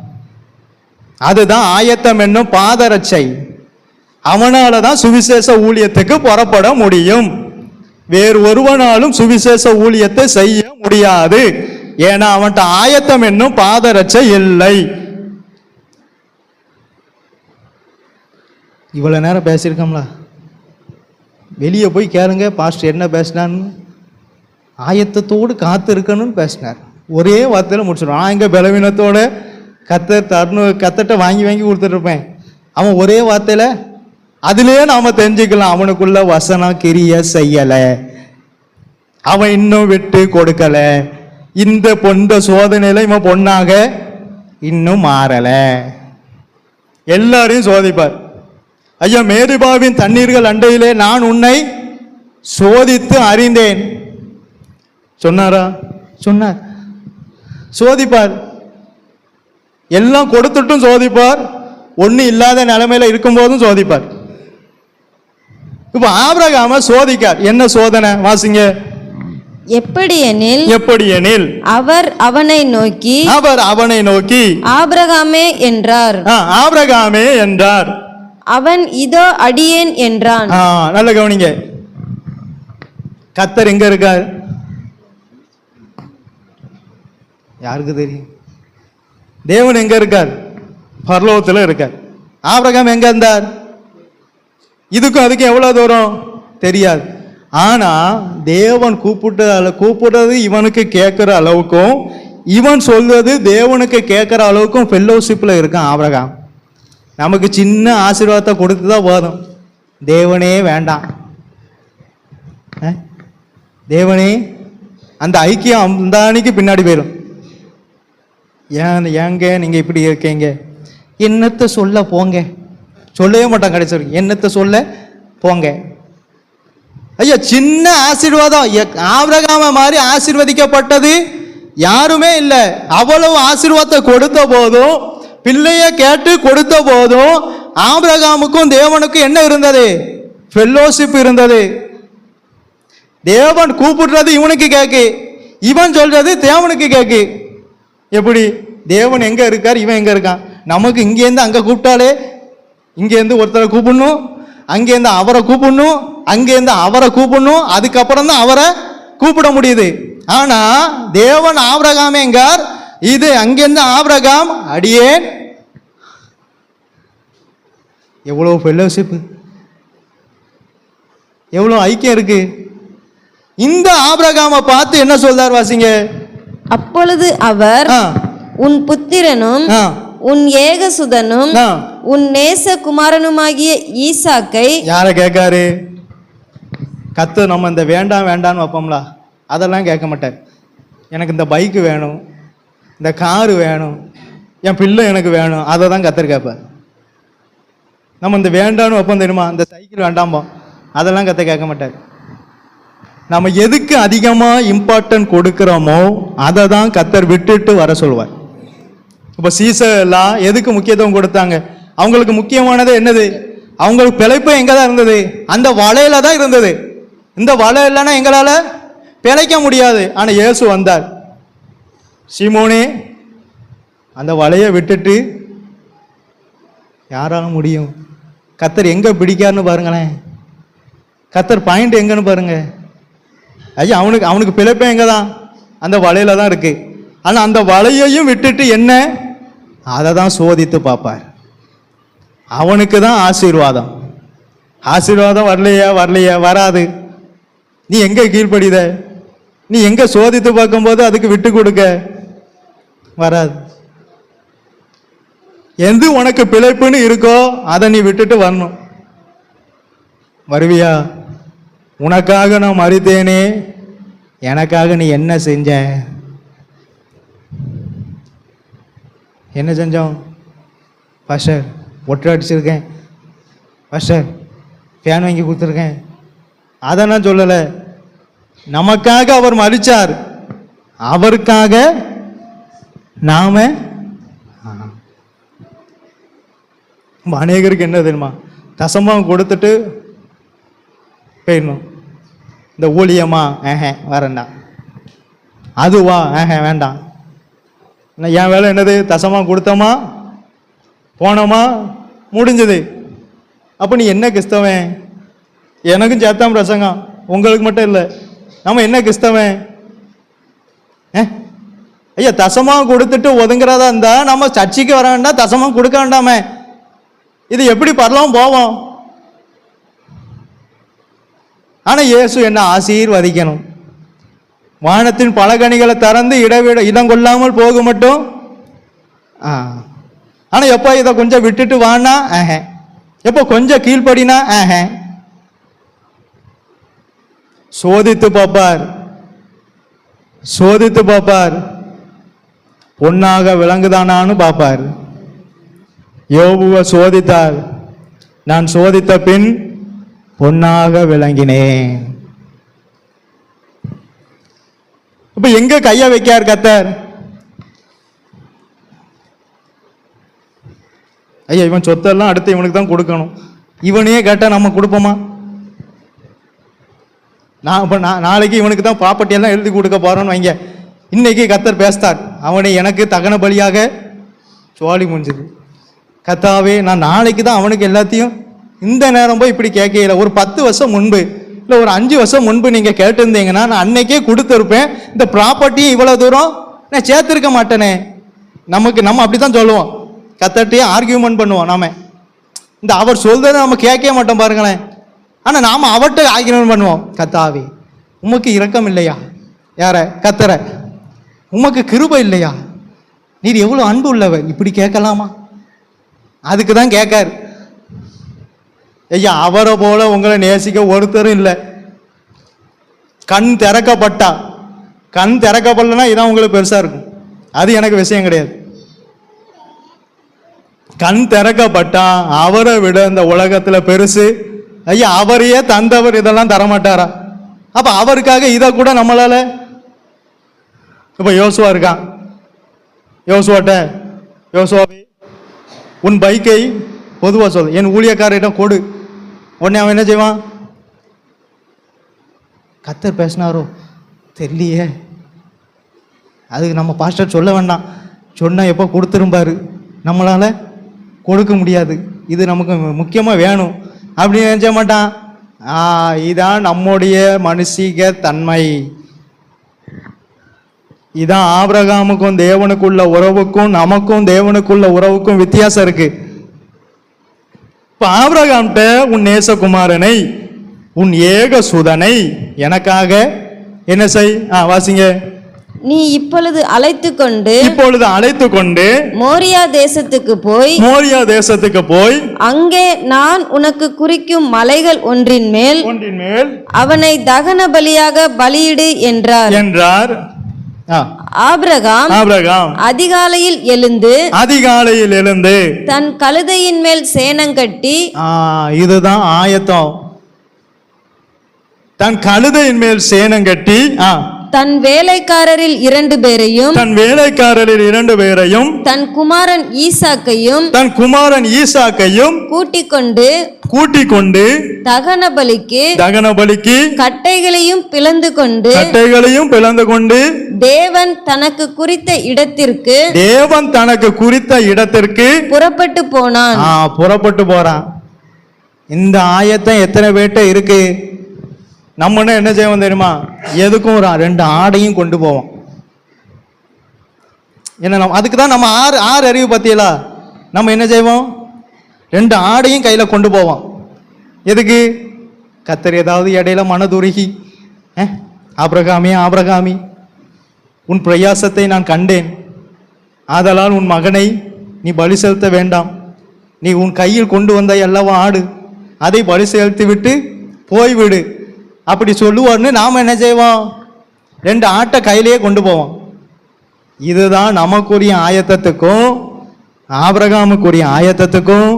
அதுதான் ஆயத்தம் என்னும் பாதரட்சை. அவனால தான் சுவிசேஷ ஊழியத்துக்கு புறப்பட முடியும். வேறு ஒருவனாலும் சுவிசேஷ ஊழியத்தை செய்ய முடியாது. ஏன்னா அவன்கிட்ட ஆயத்தம் என்னும் பாதரட்சை இல்லை. இவ்வளவு நேரம் பேசியிருக்கோம்ல, வெளியே போய் கேளுங்க பாஸ்டர் என்ன பேசினான்னு. ஆயத்தத்தோடு காத்து இருக்கணும்னு பேசினார். ஒரே வார்த்தையில் முடிச்சிடும். நான் இங்கே பலவீனத்தோட கத்தட்ட வாங்கி வாங்கி கொடுத்துட்டு இருப்பேன். அவன் ஒரே வார்த்தையில் அதுலேயே நாம் தெரிஞ்சுக்கலாம் அவனுக்குள்ள வசனம் கிரிய செய்யலை, அவன் இன்னும் விட்டு கொடுக்கலை, இந்த சோதனையில் இவன் பொண்ணாக இன்னும் மாறலை. எல்லாரையும் சோதிப்பார். ஐயா, மேரிபாவின் தண்ணீர்கள் அண்டையிலே நான் உன்னை சோதித்து அறிந்தேன் சொன்னாரா? சொன்னார். சோதிப்பார். எல்லாம் கொடுத்துட்டும் சோதிப்பார், ஒண்ணு இல்லாத நிலைமையில இருக்கும் போதும் சோதிப்பார். இப்ப ஆபிரகாம சோதிக்கார். என்ன சோதனை வாசிங்க. எப்படியெனில் அவர் அவனை நோக்கி ஆபிரகாமே என்றார். ஆபிரகாமே என்றார். அவன் இதோ அடியேன் என்றான். நல்ல கவனிங்க. கர்த்தர் எங்க இருக்கார்? யாருக்கு தெரியும்? தேவன் எங்க இருக்கார்? பரலோகத்தில் இருக்கார். ஆபிரகாம் எங்க இருந்தார்? இதுக்கும் அதுக்கும் எவ்வளவு தூரம் தெரியாது. ஆனா தேவன் கூப்பிடுறது இவனுக்கு கேட்கிற அளவுக்கும், இவன் சொல்றது தேவனுக்கு கேட்கிற அளவுக்கும் ஃபெல்லோஷிப்ல இருக்கான் ஆபிரகாம். நமக்கு சின்ன ஆசீர்வாதத்தை கொடுத்துதான் போதும். தேவனே வேண்டாம், தேவனே அந்த ஐக்கியம் அந்த அன்னைக்கு பின்னாடி போயிடும். ஏங்க நீங்க இப்படி இருக்கீங்க, என்னத்தை சொல்ல போங்க, சொல்லவே மாட்டான் கடைசி வரைக்கும். என்னத்தை சொல்ல போங்க. ஐயா, சின்ன ஆசீர்வாதம். ஆபிரகாம மாதிரி ஆசீர்வதிக்கப்பட்டது யாருமே இல்லை. அவ்வளவு ஆசீர்வாதத்தை கொடுத்த போதும், பிள்ளைய கேட்டு கொடுத்த போதும் ஆபிரகாமுக்கும் தேவனுக்கும் என்ன இருந்தது? ஃபெல்லோஷிப் இருந்தது. தேவன் கூப்பிடுறது இவனுக்கு கேக்கு, இவன் சொல்றது தேவனுக்கு கேக்கு. எப்படி? தேவன் எங்க இருக்கார், இவன் எங்க இருக்கான். நமக்கு இங்கேருந்து அங்க கூப்பிட்டாலே, இங்கேருந்து ஒருத்தரை கூப்பிடணும், அங்கேருந்து அவரை கூப்பிடணும், அங்கேருந்து அவரை கூப்பிடணும், அதுக்கப்புறம் தான் அவரை கூப்பிட முடியுது. ஆனா தேவன் ஆபிரகாம் எங்கார், இது அங்கேருந்து ஆபிரகாம் அடியேன். எவ்வளவு ஃபெல்லோஷிப், எவ்வளவு ஐக்கியம் இருக்கு. இந்த ஆபிரகாமை பார்த்து என்ன சொல்றார் வாசிங்க. அப்பொழுது அவர் உன் புத்திரனும் உன் ஏகசுதனும் உன் நேச குமாரனுமாகிய ஈசாக்கை. யார கேட்காரு? கத்து. நம்ம இந்த வேண்டாம் வேண்டான்னு வைப்போம்ல, அதெல்லாம் கேட்க மாட்டார். எனக்கு இந்த பைக்கு வேணும், இந்த காரு வேணும், என் பிள்ளை எனக்கு வேணும், அதை தான் கத்தர் கேட்பார். நம்ம இந்த வேண்டான்னு வைப்போம் தெரியுமா, இந்த சைக்கிள் வேண்டாம்போ, அதெல்லாம் கத்த கேட்க மாட்டார். நம்ம எதுக்கு அதிகமாக இம்பார்ட்டன்ட் கொடுக்குறோமோ அதை தான் கத்தர் விட்டுட்டு வர சொல்வார். இப்போ சீசர் எல்லாம் எதுக்கு முக்கியத்துவம் கொடுத்தாங்க? அவங்களுக்கு முக்கியமானது என்னது? அவங்களுக்கு பிழைப்பு எங்கே தான் இருந்தது? அந்த வலையில தான் இருந்தது. இந்த வலை இல்லைன்னா எங்களால் பிழைக்க முடியாது. ஆனால் இயேசு வந்தார். சீமோனே, அந்த வலையை விட்டுட்டு யாரால முடியும்? கத்தர் எங்கே பிடிக்காருன்னு பாருங்களேன். கத்தர் பாயிண்ட் எங்கன்னு பாருங்க. ஐயா, அவனுக்கு பிழைப்பே எங்கே தான்? அந்த வலையில தான் இருக்கு. ஆனால் அந்த வலையையும் விட்டுட்டு என்ன, அதை தான் சோதித்து பார்ப்பார். அவனுக்கு தான் ஆசீர்வாதம். ஆசீர்வாதம் வரலையா வராது. நீ எங்கே கீழ்ப்படித? நீ எங்கே சோதித்து பார்க்கும்போது அதுக்கு விட்டு கொடுக்க வராது. எது உனக்கு பிழைப்புன்னு இருக்கோ அதை நீ விட்டுட்டு வரணும். வருவியா? உனக்காக நான் மறித்தேனே, எனக்காக நீ என்ன செஞ்ச? என்ன செஞ்சோம்? பாஸ்டர் ஒற்றை அடிச்சிருக்கேன், பாஸ்டர் ஃபேன் வாங்கி கொடுத்துருக்கேன், அதை நான் சொல்லலை. நமக்காக அவர் மரிச்சார், அவருக்காக நாம அநேகருக்கு என்ன தெரியுமா, தசமம் கொடுத்துட்டு போயிடணும். இந்த ஊழியமா வரேன்டா, அதுவா வேண்டாம், என் வேலை என்னது, தசமா கொடுத்தோமா போனோமா முடிஞ்சது. அப்போ நீ என்ன கிறிஸ்தவன்? எனக்கும் சேர்த்தாம் பிரசங்கம், உங்களுக்கு மட்டும் இல்லை. நம்ம என்ன கிறிஸ்தவன்? ஐயா, தசமா கொடுத்துட்டு ஒதுங்குறதா இருந்தா நம்ம சர்ச்சைக்கு வர வேண்டாம், தசமா கொடுக்க வேண்டாமே. இது எப்படி பரலோகம் போவோம்? ஆனா இயேசு என்ன ஆசீர்வதிக்கணும், வானத்தின் பலகணிகளை திறந்து இடம் கொள்ளாமல் போக மட்டும். ஆனா எப்போ இதை கொஞ்சம் விட்டுட்டு வானா, எப்போ கொஞ்சம் கீழ்படினா, சோதித்து பார்ப்பார், சோதித்து பார்ப்பார், பொன்னாக விளங்குதானான்னு பார்ப்பார். யோபுவை சோதித்தார், நான் சோதித்த பின் பொன்னாக விளங்கினேன். இப்ப எங்க கைய வைக்கார் கர்த்தர்? ஐயா, இவன் சொத்தெல்லாம் அடுத்து இவனுக்கு தான் கொடுக்கணும், இவனையே கேட்டா நம்ம கொடுப்போமா? நாளைக்கு இவனுக்கு தான் ப்ராப்பர்ட்டி எல்லாம் எழுதி கொடுக்க போறோன்னு வைங்க. இன்னைக்கு கர்த்தர் பேசுத்தார், அவனை எனக்கு தகன பலியாக சோழி முடிஞ்சது. கர்த்தாவே, நான் நாளைக்கு தான் அவனுக்கு எல்லாத்தையும், இந்த நேரம் போய் இப்படி கேட்கல. ஒரு 10 வருஷம் முன்பு இல்லை ஒரு 5 வருஷம் முன்பு நீங்கள் கேட்டிருந்தீங்கன்னா நான் அன்னைக்கே கொடுத்துருப்பேன். இந்த ப்ராப்பர்ட்டியும் இவ்வளோ தூரம் நான் சேர்த்துருக்க மாட்டேனே. நம்ம அப்படி தான் சொல்லுவோம், கர்த்தர்கிட்டயே ஆர்கியூமெண்ட் பண்ணுவோம். நாம இந்த அவர் சொல்றதை நம்ம கேட்க மாட்டோம் பாருங்களேன். ஆனால் நாம் அவர்கிட்ட ஆர்கியூமெண்ட் பண்ணுவோம், கர்த்தாவே உமக்கு இரக்கம் இல்லையா? யார? கர்த்தரை. உமக்கு கிருபை இல்லையா? நீர் எவ்வளோ அன்பு உள்ளவர், இப்படி கேட்கலாமா? அதுக்கு தான் கேட்காரு. ஐயா, அவரை போல உங்களை நேசிக்க ஒருத்தரும் இல்லை. கண் திறக்கப்பட்டா, கண் திறக்கப்படலன்னா இதான் உங்களுக்கு பெருசா இருக்கும், அது எனக்கு விஷயம் கிடையாது. கண் திறக்கப்பட்டா அவரை விட இந்த உலகத்துல பெருசு ஐயா, அவரையே தந்தவர் இதெல்லாம் தரமாட்டாரா? அப்ப அவருக்காக இதை கூட நம்மளால. இப்ப யோசுவா இருக்கான், யோசுவாவே உன் பைக்கை பொதுவா சொல், என் ஊழியக்காரிடம் கொடு. உடனே அவன் என்ன செய்வான்? கர்த்தர் பேசினாரோ தெரியலையே, அதுக்கு நம்ம பாஸ்டர் சொல்ல வேண்டாம், சொன்னா எப்போ கொடுத்துருப்பாரு, நம்மளால கொடுக்க முடியாது, இது நமக்கு முக்கியமா வேணும் அப்படின்னு நினைச்ச மாட்டான். இதான் நம்முடைய மனுஷிக தன்மை. இதான் ஆபிரகாமுக்கும் தேவனுக்குள்ள உறவுக்கும் நமக்கும் தேவனுக்குள்ள உறவுக்கும் வித்தியாசம் இருக்கு. இப்ப ஆபிரகாம்கிட்ட உன் நேசகுமாரனை உன் ஏக சுதனை எனக்காக என்ன செய்? வாசிங்க. நீ இப்பொழுது அழைத்து கொண்டு மோரியா தேசத்துக்கு போய் அங்கே நான் உனக்கு குறிக்கும் மலைகள் ஒன்றின் மேல் அவனை தகன பலியாக பலியிடு என்றார். ஆபிரகாம் அதிகாலையில் எழுந்து தன் கழுதையின் மேல் சேணங்கட்டி, இதுதான் ஆயத்தம், தன் கழுதையின் மேல் சேணங்கட்டி தன் வேலைக்காரரில் 2 பேரையும் தன் குமாரன் ஈசாக்கையும் கூட்டிக் கொண்டு தகன பலிக்கு கட்டைகளையும் பிளந்து கொண்டு தேவன் தனக்கு குறித்த இடத்திற்கு புறப்பட்டு போனான். இந்த ஆயத்தம் எத்தனை பேர்ட்ட இருக்கு? நம்ம என்ன செய்வோம் தெரியுமா? எதுக்கும் ஒரு 2 ஆடையும் கொண்டு போவோம். என்ன, அதுக்கு தான் நம்ம ஆறு அறிவு பத்தியலா நம்ம என்ன செய்வோம்? 2 ஆடையும் கையில கொண்டு போவோம். எதுக்கு? கர்த்தர் ஏதாவது இடையில மனதுருகி, ஆபிரகாமி உன் பிரயாசத்தை நான் கண்டேன், ஆதலால் உன் மகனை நீ பலி செலுத்த வேண்டாம், நீ உன் கையில் கொண்டு வந்த அல்லவா ஆடு, அதை பலி செலுத்தி விட்டு போய்விடு அப்படி சொல்லுவார்னு நாம் என்ன செய்வோம்? 2 ஆட்டை கையிலேயே கொண்டு போவோம். இதுதான் நமக்குரிய ஆயத்தத்துக்கும் ஆபிரகாமுக்குரிய ஆயத்தத்துக்கும்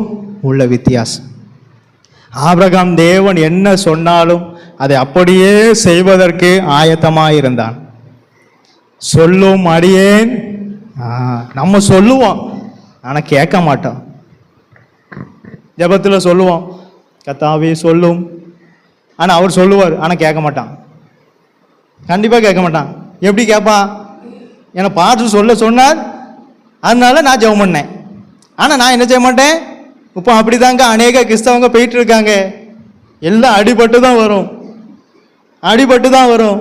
உள்ள வித்தியாசம். ஆபிரகாம் தேவன் என்ன சொன்னாலும் அதை அப்படியே செய்வதற்கு ஆயத்தமாயிருந்தான். சொல்லும் அடியேன், நம்ம சொல்லுவோம் ஆனா கேட்க மாட்டோம். ஜெபத்தில் சொல்லுவோம், கர்த்தாவே சொல்லும். ஆனால் அவர் சொல்லுவார், ஆனால் கேட்க மாட்டான். கண்டிப்பாக கேட்க மாட்டான். எப்படி கேட்பான்? என்னை பாட்டு சொல்ல சொன்னார், அதனால நான் ஜெபம் பண்ணேன். ஆனால் நான் என்ன செய்ய மாட்டேன். இப்போ அப்படிதாங்க அநேக கிறிஸ்தவங்க போயிட்டு இருக்காங்க. எல்லாம் அடிபட்டு தான் வரும், அடிபட்டு தான் வரும்.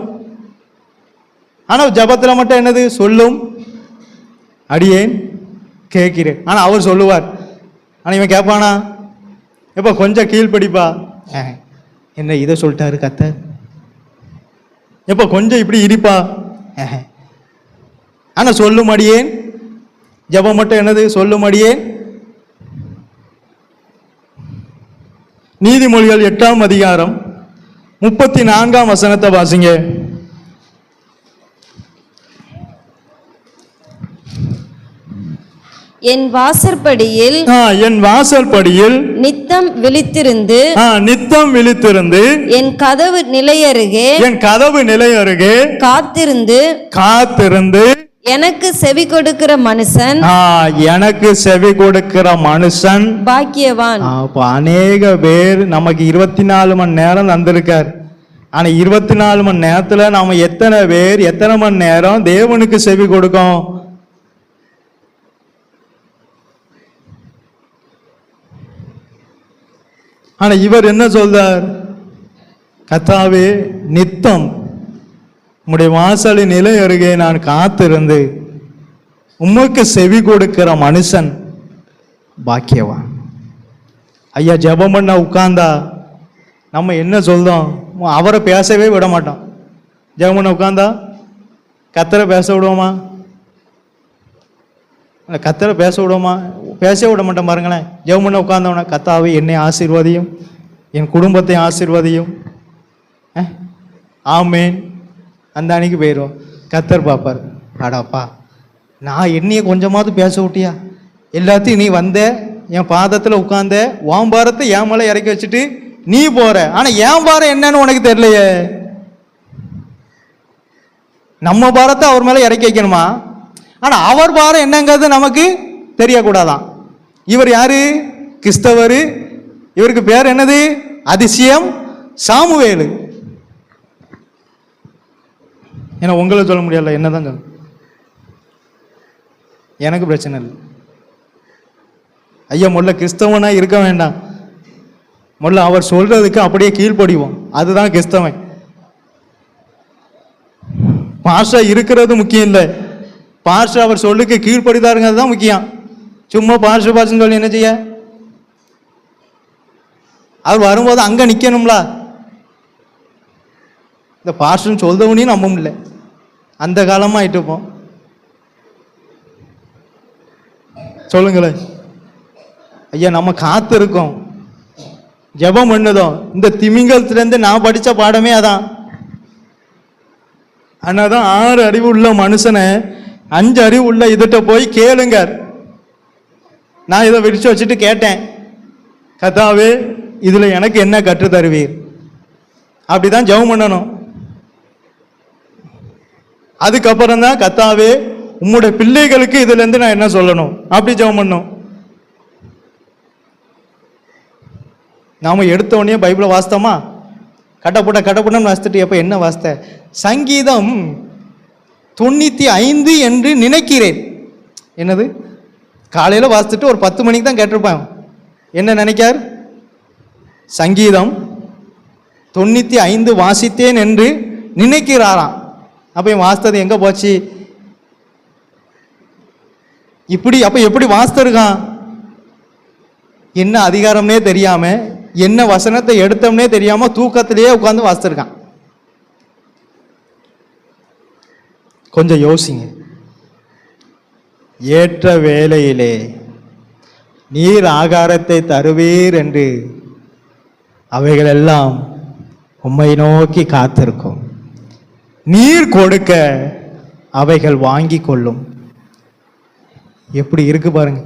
ஆனால் ஜெபத்தில் மட்டும் என்னது சொல்லும், அடியேன் கேட்கிறேன். ஆனால் அவர் சொல்லுவார். ஆனால் இவன் கேட்பானா? எப்போ கொஞ்சம் கீழ்ப்படிப்பா, என்ன இதை சொல்லிட்டாரு கர்த்தர், எப்போ கொஞ்சம் இப்படி இருப்பா. ஆனால் சொல்லும் அடியேன். ஜெபம் மட்டும் என்னது சொல்லும் அடியேன். நீதிமொழிகள் 8ஆம் அதிகாரம் 34ஆம் வசனத்தை வாசிங்க. என் வாசற்படியில் என் வாசற்படியில் நித்தம் விழித்திருந்து நித்தம் விழித்திருந்து என் கதவு நிலையருகே என் கதவு நிலை அருகே காத்திருந்து எனக்கு செவி கொடுக்கிற மனுஷன் எனக்கு செவி கொடுக்கிற மனுஷன் பாக்கியவான். அப்ப அநேக பேர் நமக்கு 24 மணி நேரம் தந்திருக்கார். ஆனா 24 மணி நேரத்துல நாம எத்தனை பேர் எத்தனை மணி நேரம் தேவனுக்கு செவி கொடுக்கும்? ஆனா இவர் என்ன சொல்றார்? கர்த்தாவே நித்தம் உம்முடைய வாசலின் நிலை அருகே நான் காத்திருந்து உமக்கு செவி கொடுக்கிற மனுஷன் பாக்கியவான். ஐயா, ஜெபம் பண்ண உட்கார்ந்தா நம்ம என்ன சொல்றோம்? அவரை பேசவே விட மாட்டோம். ஜெபம் பண்ண உட்கார்ந்தா கர்த்தரை பேச விடுவோமா? கர்த்தரை பேச விடுவோமா? பேச விட மாட்டோம். பாருங்களேன், ஜெபம் பண்ண உட்கார்ந்தவன, கர்த்தாவே என்னை ஆசீர்வதியும், என் குடும்பத்தை ஆசீர்வதியும், ஆமேன், அந்த அன்னைக்கு போயிடுவோம். கர்த்தர் பார்ப்பார், அடாப்பா நான் என்னைய கொஞ்சமாவது பேச விட்டியா? எல்லாத்தையும் நீ வந்த என் பாதத்தில் உட்கார்ந்த, உன் பாரத்தை என் மேலே இறக்கி வச்சுட்டு நீ போற. ஆனால் என் பாரம் என்னன்னு உனக்கு தெரியலையே. நம்ம பாரத்தை அவர் மேலே இறக்கி வைக்கணுமா? ஆனால் அவர் பாரம் என்னங்கிறது நமக்கு தெரியக்கூடாதான். இவர் யாரு? கிறிஸ்தவர். இவருக்கு பேர் என்னது? அதிசயம் சாமுவேலு. ஏன்னா உங்களை சொல்ல முடியல, என்னதான் சொல்ல, எனக்கு பிரச்சனை இல்லை. ஐயா, முதல்ல கிறிஸ்தவனா இருக்க வேண்டாம். முதல்ல அவர் சொல்றதுக்கு அப்படியே கீழ்ப்படிவோம். அதுதான் கிறிஸ்தவன். பாஷா இருக்கிறது முக்கியம் இல்லை, பாஷா அவர் சொல்லுக்கு கீழ்ப்படிதாருங்கிறது தான் முக்கியம். சும்மா பாஷன்னு சொல்லி என்ன செய்ய? அவர் வரும்போது அங்க நிக்கணும்ல. இந்த பாஷன்னு சொல்றவனையும் நம்ப முடியல, அந்த காலமா ஆயிட்டு இருப்போம். சொல்லுங்களேன் ஐயா, நம்ம காத்து இருக்கோம், ஜெபம் பண்ணுதோம். இந்த திமிங்கலத்திலேருந்து நான் படித்த பாடமே அதான். ஆனால் தான் 6 அறிவு உள்ள மனுஷனை 5 அறிவு உள்ள இதுகிட்ட போய் கேளுங்க. நான் இதை விரிச்சு வச்சுட்டு கேட்டேன், கர்த்தாவே இதில் எனக்கு என்ன கற்று தருவீர்? அப்படிதான் ஜெபம் பண்ணணும். அதுக்கப்புறம் தான் கர்த்தாவே உம்முடைய பிள்ளைகளுக்கு இதுலேருந்து நான் என்ன சொல்லணும், அப்படி ஜெபம் பண்ணணும். நாம எடுத்த உடனே பைபிளை வாசித்தோமா? கடப்புடன்னு வாசித்துட்டு எப்போ என்ன வாசித்த? சங்கீதம் 95 என்று நினைக்கிறேன். என்னது? காலையில் வாசித்துட்டு ஒரு 10 மணிக்கு தான் கேட்டிருப்பேன். என்ன நினைக்கார்? சங்கீதம் 95 வாசித்தேன் என்று நினைக்கிறாராம். அப்போ வாசித்தது எங்கே போச்சு? இப்படி அப்போ எப்படி வாசித்திருக்கான்? என்ன அதிகாரம்னே தெரியாம, என்ன வசனத்தை எடுத்தோம்னே தெரியாம தூக்கத்திலேயே உட்கார்ந்து வாசித்திருக்கான். கொஞ்சம் யோசிங்க. ஏற்ற வேளையிலே நீர் ஆகாரத்தை தருவீர் என்று அவைகளெல்லாம் உம்மை நோக்கி காத்திருக்கும். நீர் கொடுக்க அவைகள் வாங்கி கொள்ளும். எப்படி இருக்கு பாருங்க.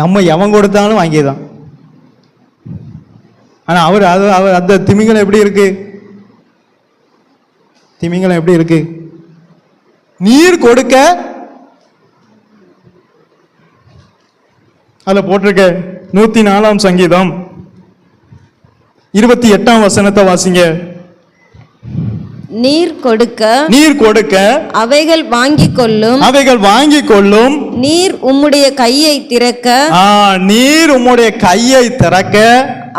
நம்ம எவன் கொடுத்தாலும் வாங்கிதான். ஆனா அவர் அந்த திமிங்கலம் எப்படி இருக்கு? திமிங்கலம் எப்படி இருக்கு? நீர் கொடுக்க, அதுல போட்டிருக்க 104ஆம் சங்கீதம் 28ஆம் வசனத்தை வாசிங்க. நீர் கொடுக்க நீர் கொடுக்க அவைகள் வாங்கிக் கொள்ளும், அவைகள் வாங்கி கொள்ளும். நீர் உம்முடைய கையை திறக்க நீர் உம்முடைய கையை திறக்க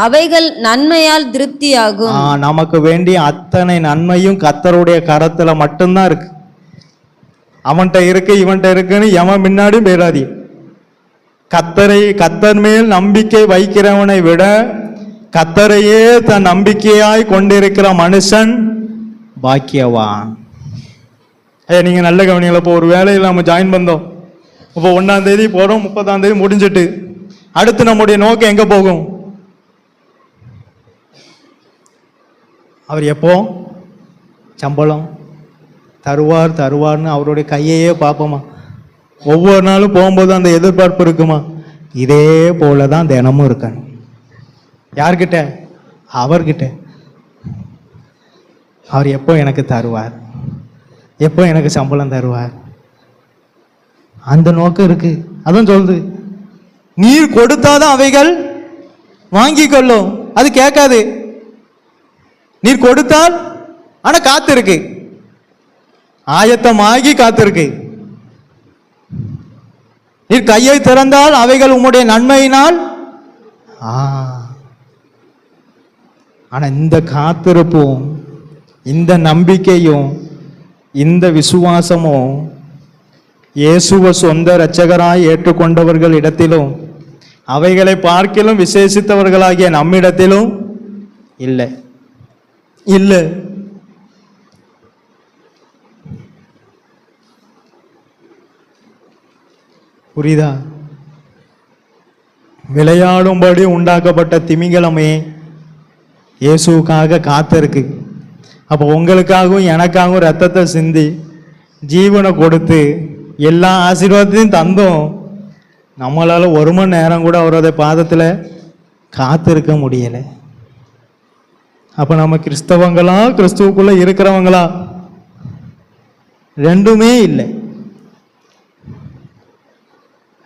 அவைகள் நன்மையால் திருப்தியாகும். நமக்கு வேண்டிய அத்தனை நன்மையும் கர்த்தருடைய கரத்துல மட்டும்தான் இருக்கு. அவன்கிட்ட இருக்கு இவன்கிட்ட இருக்குன்னு எவன் முன்னாடியும் போயிடாதீ. கர்த்தர் மேல் நம்பிக்கை வைக்கிறவனை விட கர்த்தரையே தன் நம்பிக்கையாய் கொண்டிருக்கிற மனுஷன் பாக்கியவான். நீங்க நல்ல கவனிங்களா. இப்போ ஒரு வேலையில் நம்ம ஜாயின் பண்ணோம். இப்போ 1ஆம் தேதி போறோம், 30ஆம் தேதி முடிஞ்சிட்டு அடுத்து நம்முடைய நோக்கம் எங்க போகும்? அவர் எப்போ சம்பளம் தருவார்னு அவருடைய கையையே பார்ப்போமா? ஒவ்வொரு நாளும் போகும்போது அந்த எதிர்பார்ப்பு இருக்குமா? இதே போல தான் தினமும் இருக்கணும். யார்கிட்ட? அவர்கிட்ட. அவர் எப்போ எனக்கு தருவார், எப்போ எனக்கு சம்பளம் தருவார், அந்த நோக்கம் இருக்கு. அதான் சொல்லுது, நீர் கொடுத்தாதான் அவைகள் வாங்கி கொள்ளும். அது கேட்காது. நீர் கொடுத்தால் ஆனா காத்திருக்கு, ஆயத்தமாகி காத்திருக்கு. நீர் கையை திறந்தால் அவைகள் உம்முடைய நன்மையினால். ஆனா இந்த காத்திருப்பும் இந்த நம்பிக்கையும் இந்த விசுவாசமும் இயேசுவை சொந்த இரட்சகராய் ஏற்றுக்கொண்டவர்கள் இடத்திலும் அவைகளை பார்க்கிலும் விசேஷித்தவர்களாகிய நம்மிடத்திலும் இல்லை. இல்லை. புரியுதா? விளையாடும்படி உண்டாக்கப்பட்ட திமிங்கலமே இயேசுக்காக காத்திருக்கு. அப்போ உங்களுக்காகவும் எனக்காகவும் ரத்தத்தை சிந்தி ஜீவனை கொடுத்து எல்லா ஆசீர்வாதத்தையும் தந்தோம். நம்மளால 1 மணி நேரம் கூட அவரோட பாதத்தில் காத்திருக்க முடியலை. அப்போ நம்ம கிறிஸ்தவங்களா, கிறிஸ்துவுக்குள்ள இருக்கிறவங்களா? ரெண்டுமே இல்லை.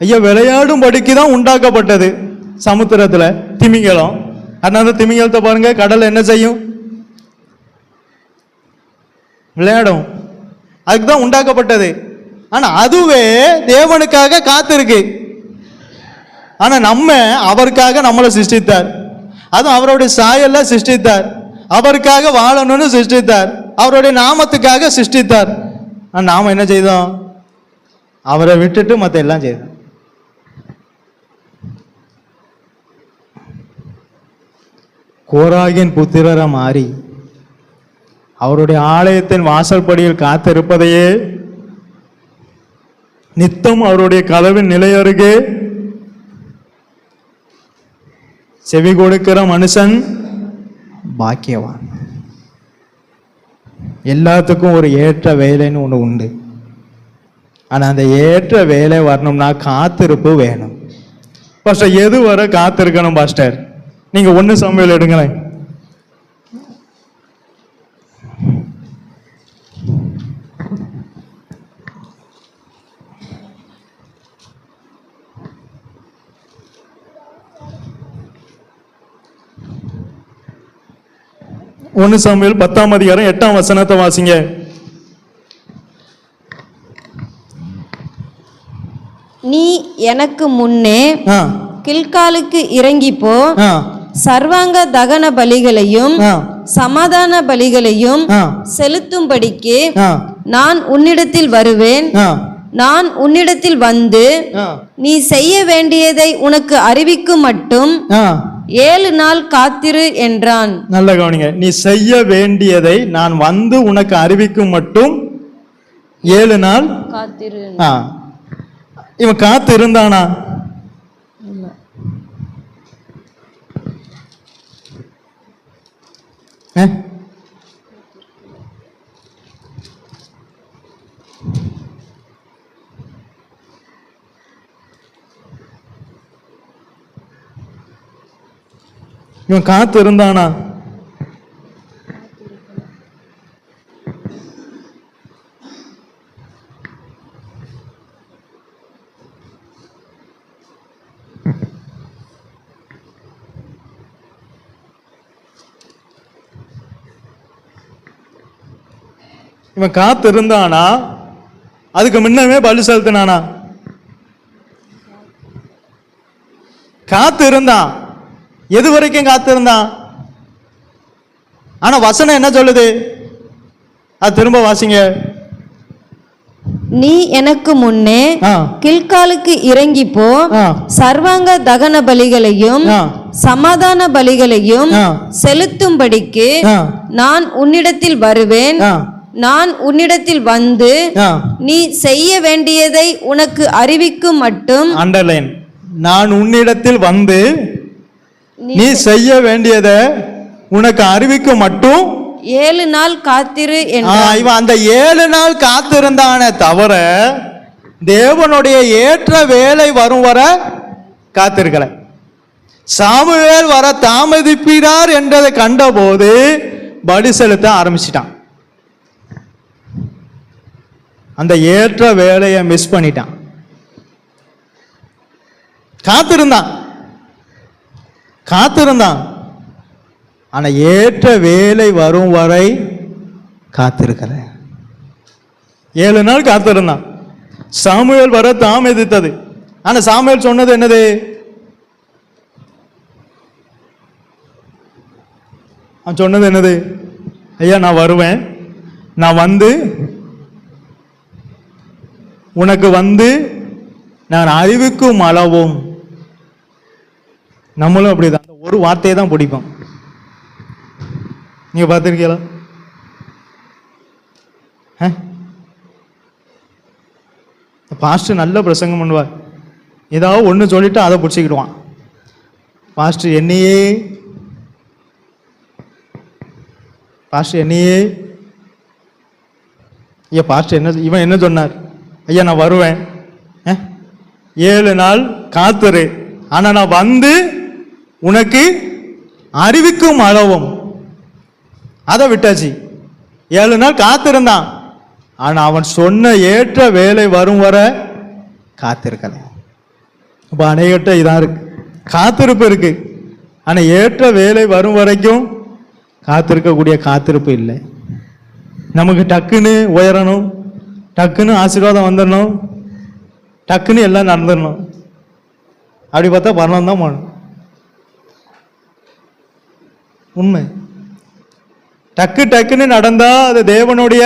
ஐயா, விளையாடும் படிக்கு தான் உண்டாக்கப்பட்டது சமுத்திரத்துல திமிங்கலம். அதனால திமிங்கலத்தை பாருங்க, கடல் என்ன செய்யும்? விளையாடும். அதுக்கு தான் உண்டாக்கப்பட்டது. ஆனா அதுவே தேவனுக்காக காத்திருக்கு. ஆனா நம்ம அவருக்காக நம்மளை சிருஷ்டித்தார், அதுவும் அவருடைய சாயல்ல சிருஷ்டித்தார், அவருக்காக வாழணும்னு சிருஷ்டித்தார், அவருடைய நாமத்துக்காக சிருஷ்டித்தார். நாம என்ன செய்தோம்? அவரை விட்டுட்டு மற்ற எல்லாம் செய்தோம். கோராகின் புத்திரரை மாறி அவருடைய ஆலயத்தின் வாசல் படியில் காத்திருப்பதையே நித்தம் அவருடைய கதவின் நிலை அருகே செவி கொடுக்கிற மனுஷன் பாக்கியவான். எல்லாத்துக்கும் ஒரு ஏற்ற வேலைன்னு ஒன்று உண்டு. ஆனால் அந்த ஏற்ற வேலை வரணும்னா காத்திருப்பு வேணும். பாஸ்டர், எது வர காத்திருக்கணும் பாஸ்டர்? நீங்க 1 சாமுவேல் எடுங்களேன். ஒன்னு சாமுவேல் 10ஆம் அதிகாரம் 8ஆம் வசனத்தை வாசிங்க. நீ எனக்கு முன்னே கில்காலுக்கு இறங்கி போ, சர்வாங்க தகன பலிகளையும் சமாதான பலிகளையும் செலுத்தும்படிக்கு நான் உன்னிடத்தில் வருவேன். நான் உன்னிடத்தில் வந்து நீ செய்ய வேண்டியதை உனக்கு அறிவிக்கும் மட்டும் 7 நாள் காத்திரு என்றான். நல்ல கவனிங்க. நீ செய்ய வேண்டியதை நான் வந்து உனக்கு அறிவிக்கும் மட்டும் 7 நாள் காத்திரு. இவன் காத்து இருந்தானா? இவன் காத்து இருந்தானா? இவன் காத்து இருந்தானா? அதுக்கு முன்னமே பலி செலுத்தினானா? காத்து இருந்தான். எது வரைக்கும் காத்து இருந்தான்? ஆனா வசனம் என்ன சொல்லுது? அது திரும்ப வாசிங்க. நீ எனக்கு முன்னே கில்காலுக்கு இறங்கி போ, சர்வாங்க தகன பலிகளையும் சமாதான பலிகளையும் செலுத்தும்படிக்கு நான் உன்னிடத்தில் வருவேன். நான் உன்னிடத்தில் வந்து நீ செய்ய வேண்டியதை உனக்கு அறிவிக்கும் மட்டும். அண்டர்லைன். நான் உன்னிடத்தில் வந்து நீ செய்ய வேண்டியதை உனக்கு அறிவிக்கும் மட்டும் 7 நாள் காத்திரு என்றான். இவன் அந்த 7 நாள் காத்திருந்தானே தவிர தேவனுடைய ஏற்ற வேலை வரும் வர காத்திருக்கல. சாமுவேல் வர தாமதிப்பிறார் என்றதை கண்டபோது பலி செலுத்த ஆரம்பிச்சிட்டான். அந்த ஏற்ற வேலையை மிஸ் பண்ணிட்டான். காத்திருந்தான். ஆனா ஏற்ற வேலை வரும் வரை காத்திருக்கல. 7 நாள் காத்திருந்தான். சாமுவேல் வர தாமதித்தது. ஆனா சாமுவேல் சொன்னது என்னது? சொன்னது என்னது? ஐயா நான் வருவேன், நான் வந்து உனக்கு வந்து நான் அறிவிக்கும் அளவும். நம்மளும் அப்படிதான், ஒரு வார்த்தையை தான் பிடிப்போம். நீங்க பார்த்துருக்கீங்களா? பாஸ்டர் நல்ல பிரசங்கம் பண்ணுவார். ஏதாவது ஒன்று சொல்லிட்டு அதை பிடிச்சிக்கிடுவான். பாஸ்டர் என்னையே ஐயா பாஸ்டர் என்ன இவன் என்ன சொன்னார்? ஐயா நான் வருவேன், 7 நாள் காத்துரு, ஆனா நான் வந்து உனக்கு அறிவிக்கும் அளவும். அதை விட்டாச்சு. 7 நாள் காத்திருந்தான். ஆனா அவன் சொன்ன ஏற்ற வேலை வரும் வர காத்திருக்கல. அப்ப அநேகட்ட இதான் இருக்கு, காத்திருப்பு இருக்கு. ஆனா ஏற்ற வேலை வரும் வரைக்கும் காத்திருக்கக்கூடிய காத்திருப்பு இல்லை. நமக்கு டக்குன்னு உயரணும், டக்குன்னு ஆசீர்வாதம் வந்துடணும், டக்குன்னு எல்லாம் நடந்துடணும். அப்படி பார்த்தா பரணம் தான் போகணும். உண்மை. டக்குன்னு நடந்தா அது தேவனுடைய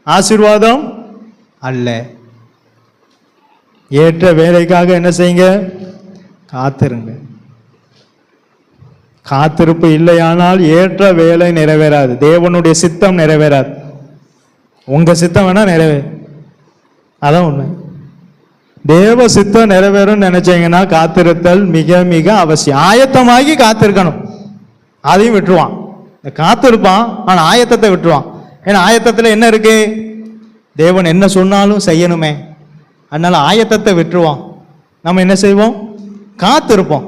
ஆசீர்வாதம் அல்ல. ஏற்ற வேலைக்காக என்ன செய்யுங்க? காத்திருங்க. காத்திருப்பு இல்லையானால் ஏற்ற வேலை நிறைவேறாது, தேவனுடைய சித்தம் நிறைவேறாது. உங்க சித்தம் வேணா நிறைவேறும், அதான் உண்மை. தேவ சித்தம் நிறைவேறும் நினைச்சீங்கன்னா காத்திருத்தல் மிக மிக அவசியம். ஆயத்தமாகி காத்திருக்கணும். அதையும் விட்டுருவான். காத்திருப்பான், ஆனா ஆயத்தத்தை விட்டுருவான். ஏன்னா ஆயத்தத்தில் என்ன இருக்கு? தேவன் என்ன சொன்னாலும் செய்யணுமே, அதனால ஆயத்தத்தை விட்டுருவான். நம்ம என்ன செய்வோம்? காத்திருப்போம்.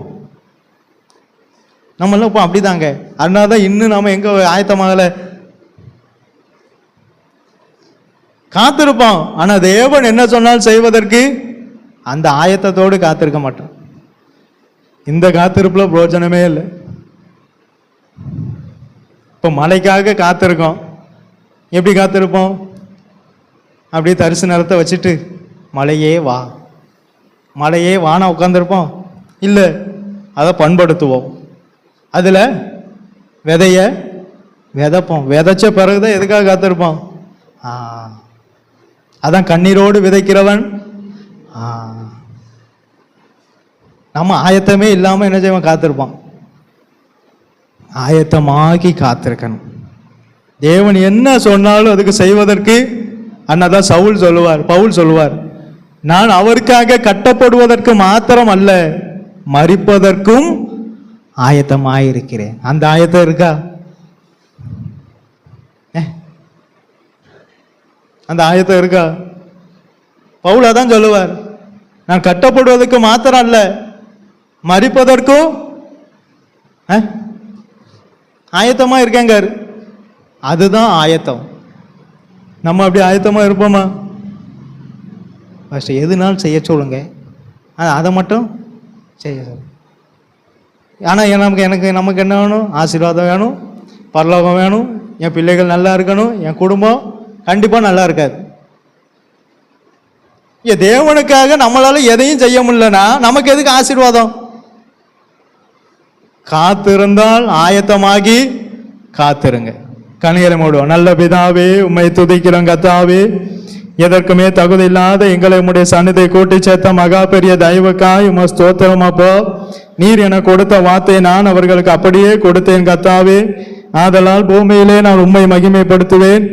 நம்மளாம் இப்போ அப்படிதாங்க. அதனால தான் இன்னும் நம்ம எங்க ஆயத்தமாகல, காத்திருப்போம். ஆனா தேவன் என்ன சொன்னாலும் செய்வதற்கு அந்த ஆயத்தத்தோடு காத்திருக்க மாட்டோம். இந்த காத்திருப்புல பிரயோஜனமே இல்லை. இப்போ மழைக்காக காத்திருக்கோம். எப்படி காத்திருப்போம்? அப்படியே தரிசு நிலத்தை வச்சுட்டு மழையே வா மழையே வானா உட்காந்துருப்போம்? இல்லை, அதை பண்படுத்துவோம். அதில் விதைய விதைப்போம். விதைச்ச பிறகுதான் எதுக்காக காத்திருப்போம்? அதான் கண்ணீரோடு விதைக்கிறவன். நம்ம ஆயத்தமே இல்லாமல் என்ன செய்வோம்? காத்திருப்பான். ஆயத்தமாகி காத்திருக்கணும். தேவன் என்ன சொன்னாலும் அதுக்கு செய்வதற்கு. அண்ணாதான் பவுல் சொல்லுவார், நான் அவருக்காக கட்டப்படுவதற்கு மாத்திரம் அல்ல, மரிப்பதற்கும் ஆயத்தமாயிருக்கிறேன். அந்த ஆயத்தம் இருக்கா? அந்த ஆயத்தம் இருக்கா? பவுல் அதான் சொல்லுவார், நான் கட்டப்படுவதற்கு மாத்திரம் அல்ல, மரிப்பதற்கும் ஆயத்தமா இருக்கேங்க. அதுதான் ஆயத்தம். நம்ம அப்படி ஆயத்தமா இருப்போமா? ஃபர்ஸ்ட் எதுனாலும் செய்ய சொல்லுங்க, அதை மட்டும் செய்ய சொல்லுங்க. ஆனால் நமக்கு என்ன வேணும்? ஆசீர்வாதம் வேணும், பரலோகம் வேணும், என் பிள்ளைகள் நல்லா இருக்கணும், என் குடும்பம் கண்டிப்பா நல்லா இருக்காது. தேவனுக்காக நம்மளால எதையும் செய்ய முடியலனா நமக்கு எதுக்கு ஆசீர்வாதம்? காத்திருந்தால் ஆயத்தமாகி காத்திருங்க. கண்களை மூடுவோம். நல்ல பிதாவே, உம்மை துதிக்கிறோம் கர்த்தாவே. எதற்குமே தகுதி இல்லாத எங்களை உம்முடைய சந்நிதை கூட்டி சேர்த்த மகா பெரிய தயவுக்காய் உம ஸ்தோத்திரம் அப்போ. நீர் எனக்கு கொடுத்த வார்த்தையை நான் அவர்களுக்கு அப்படியே கொடுத்தேன் கர்த்தாவே. ஆதலால் பூமியிலே நான் உம்மை மகிமைப்படுத்துவேன்.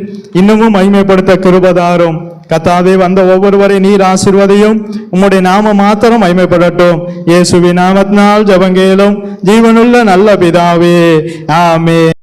இன்னமும் மகிமைப்படுத்த கிருபதாரும் கர்த்தாவே. வந்த ஒவ்வொருவரை நீர் ஆசீர்வதியும். உம்முடைய நாம மாத்திரம் மகிமைப்படட்டும். இயேசுவின் நாமத்தினால் ஜெபங்கேலும் ஜீவனுள்ள நல்ல பிதாவே, ஆமென்.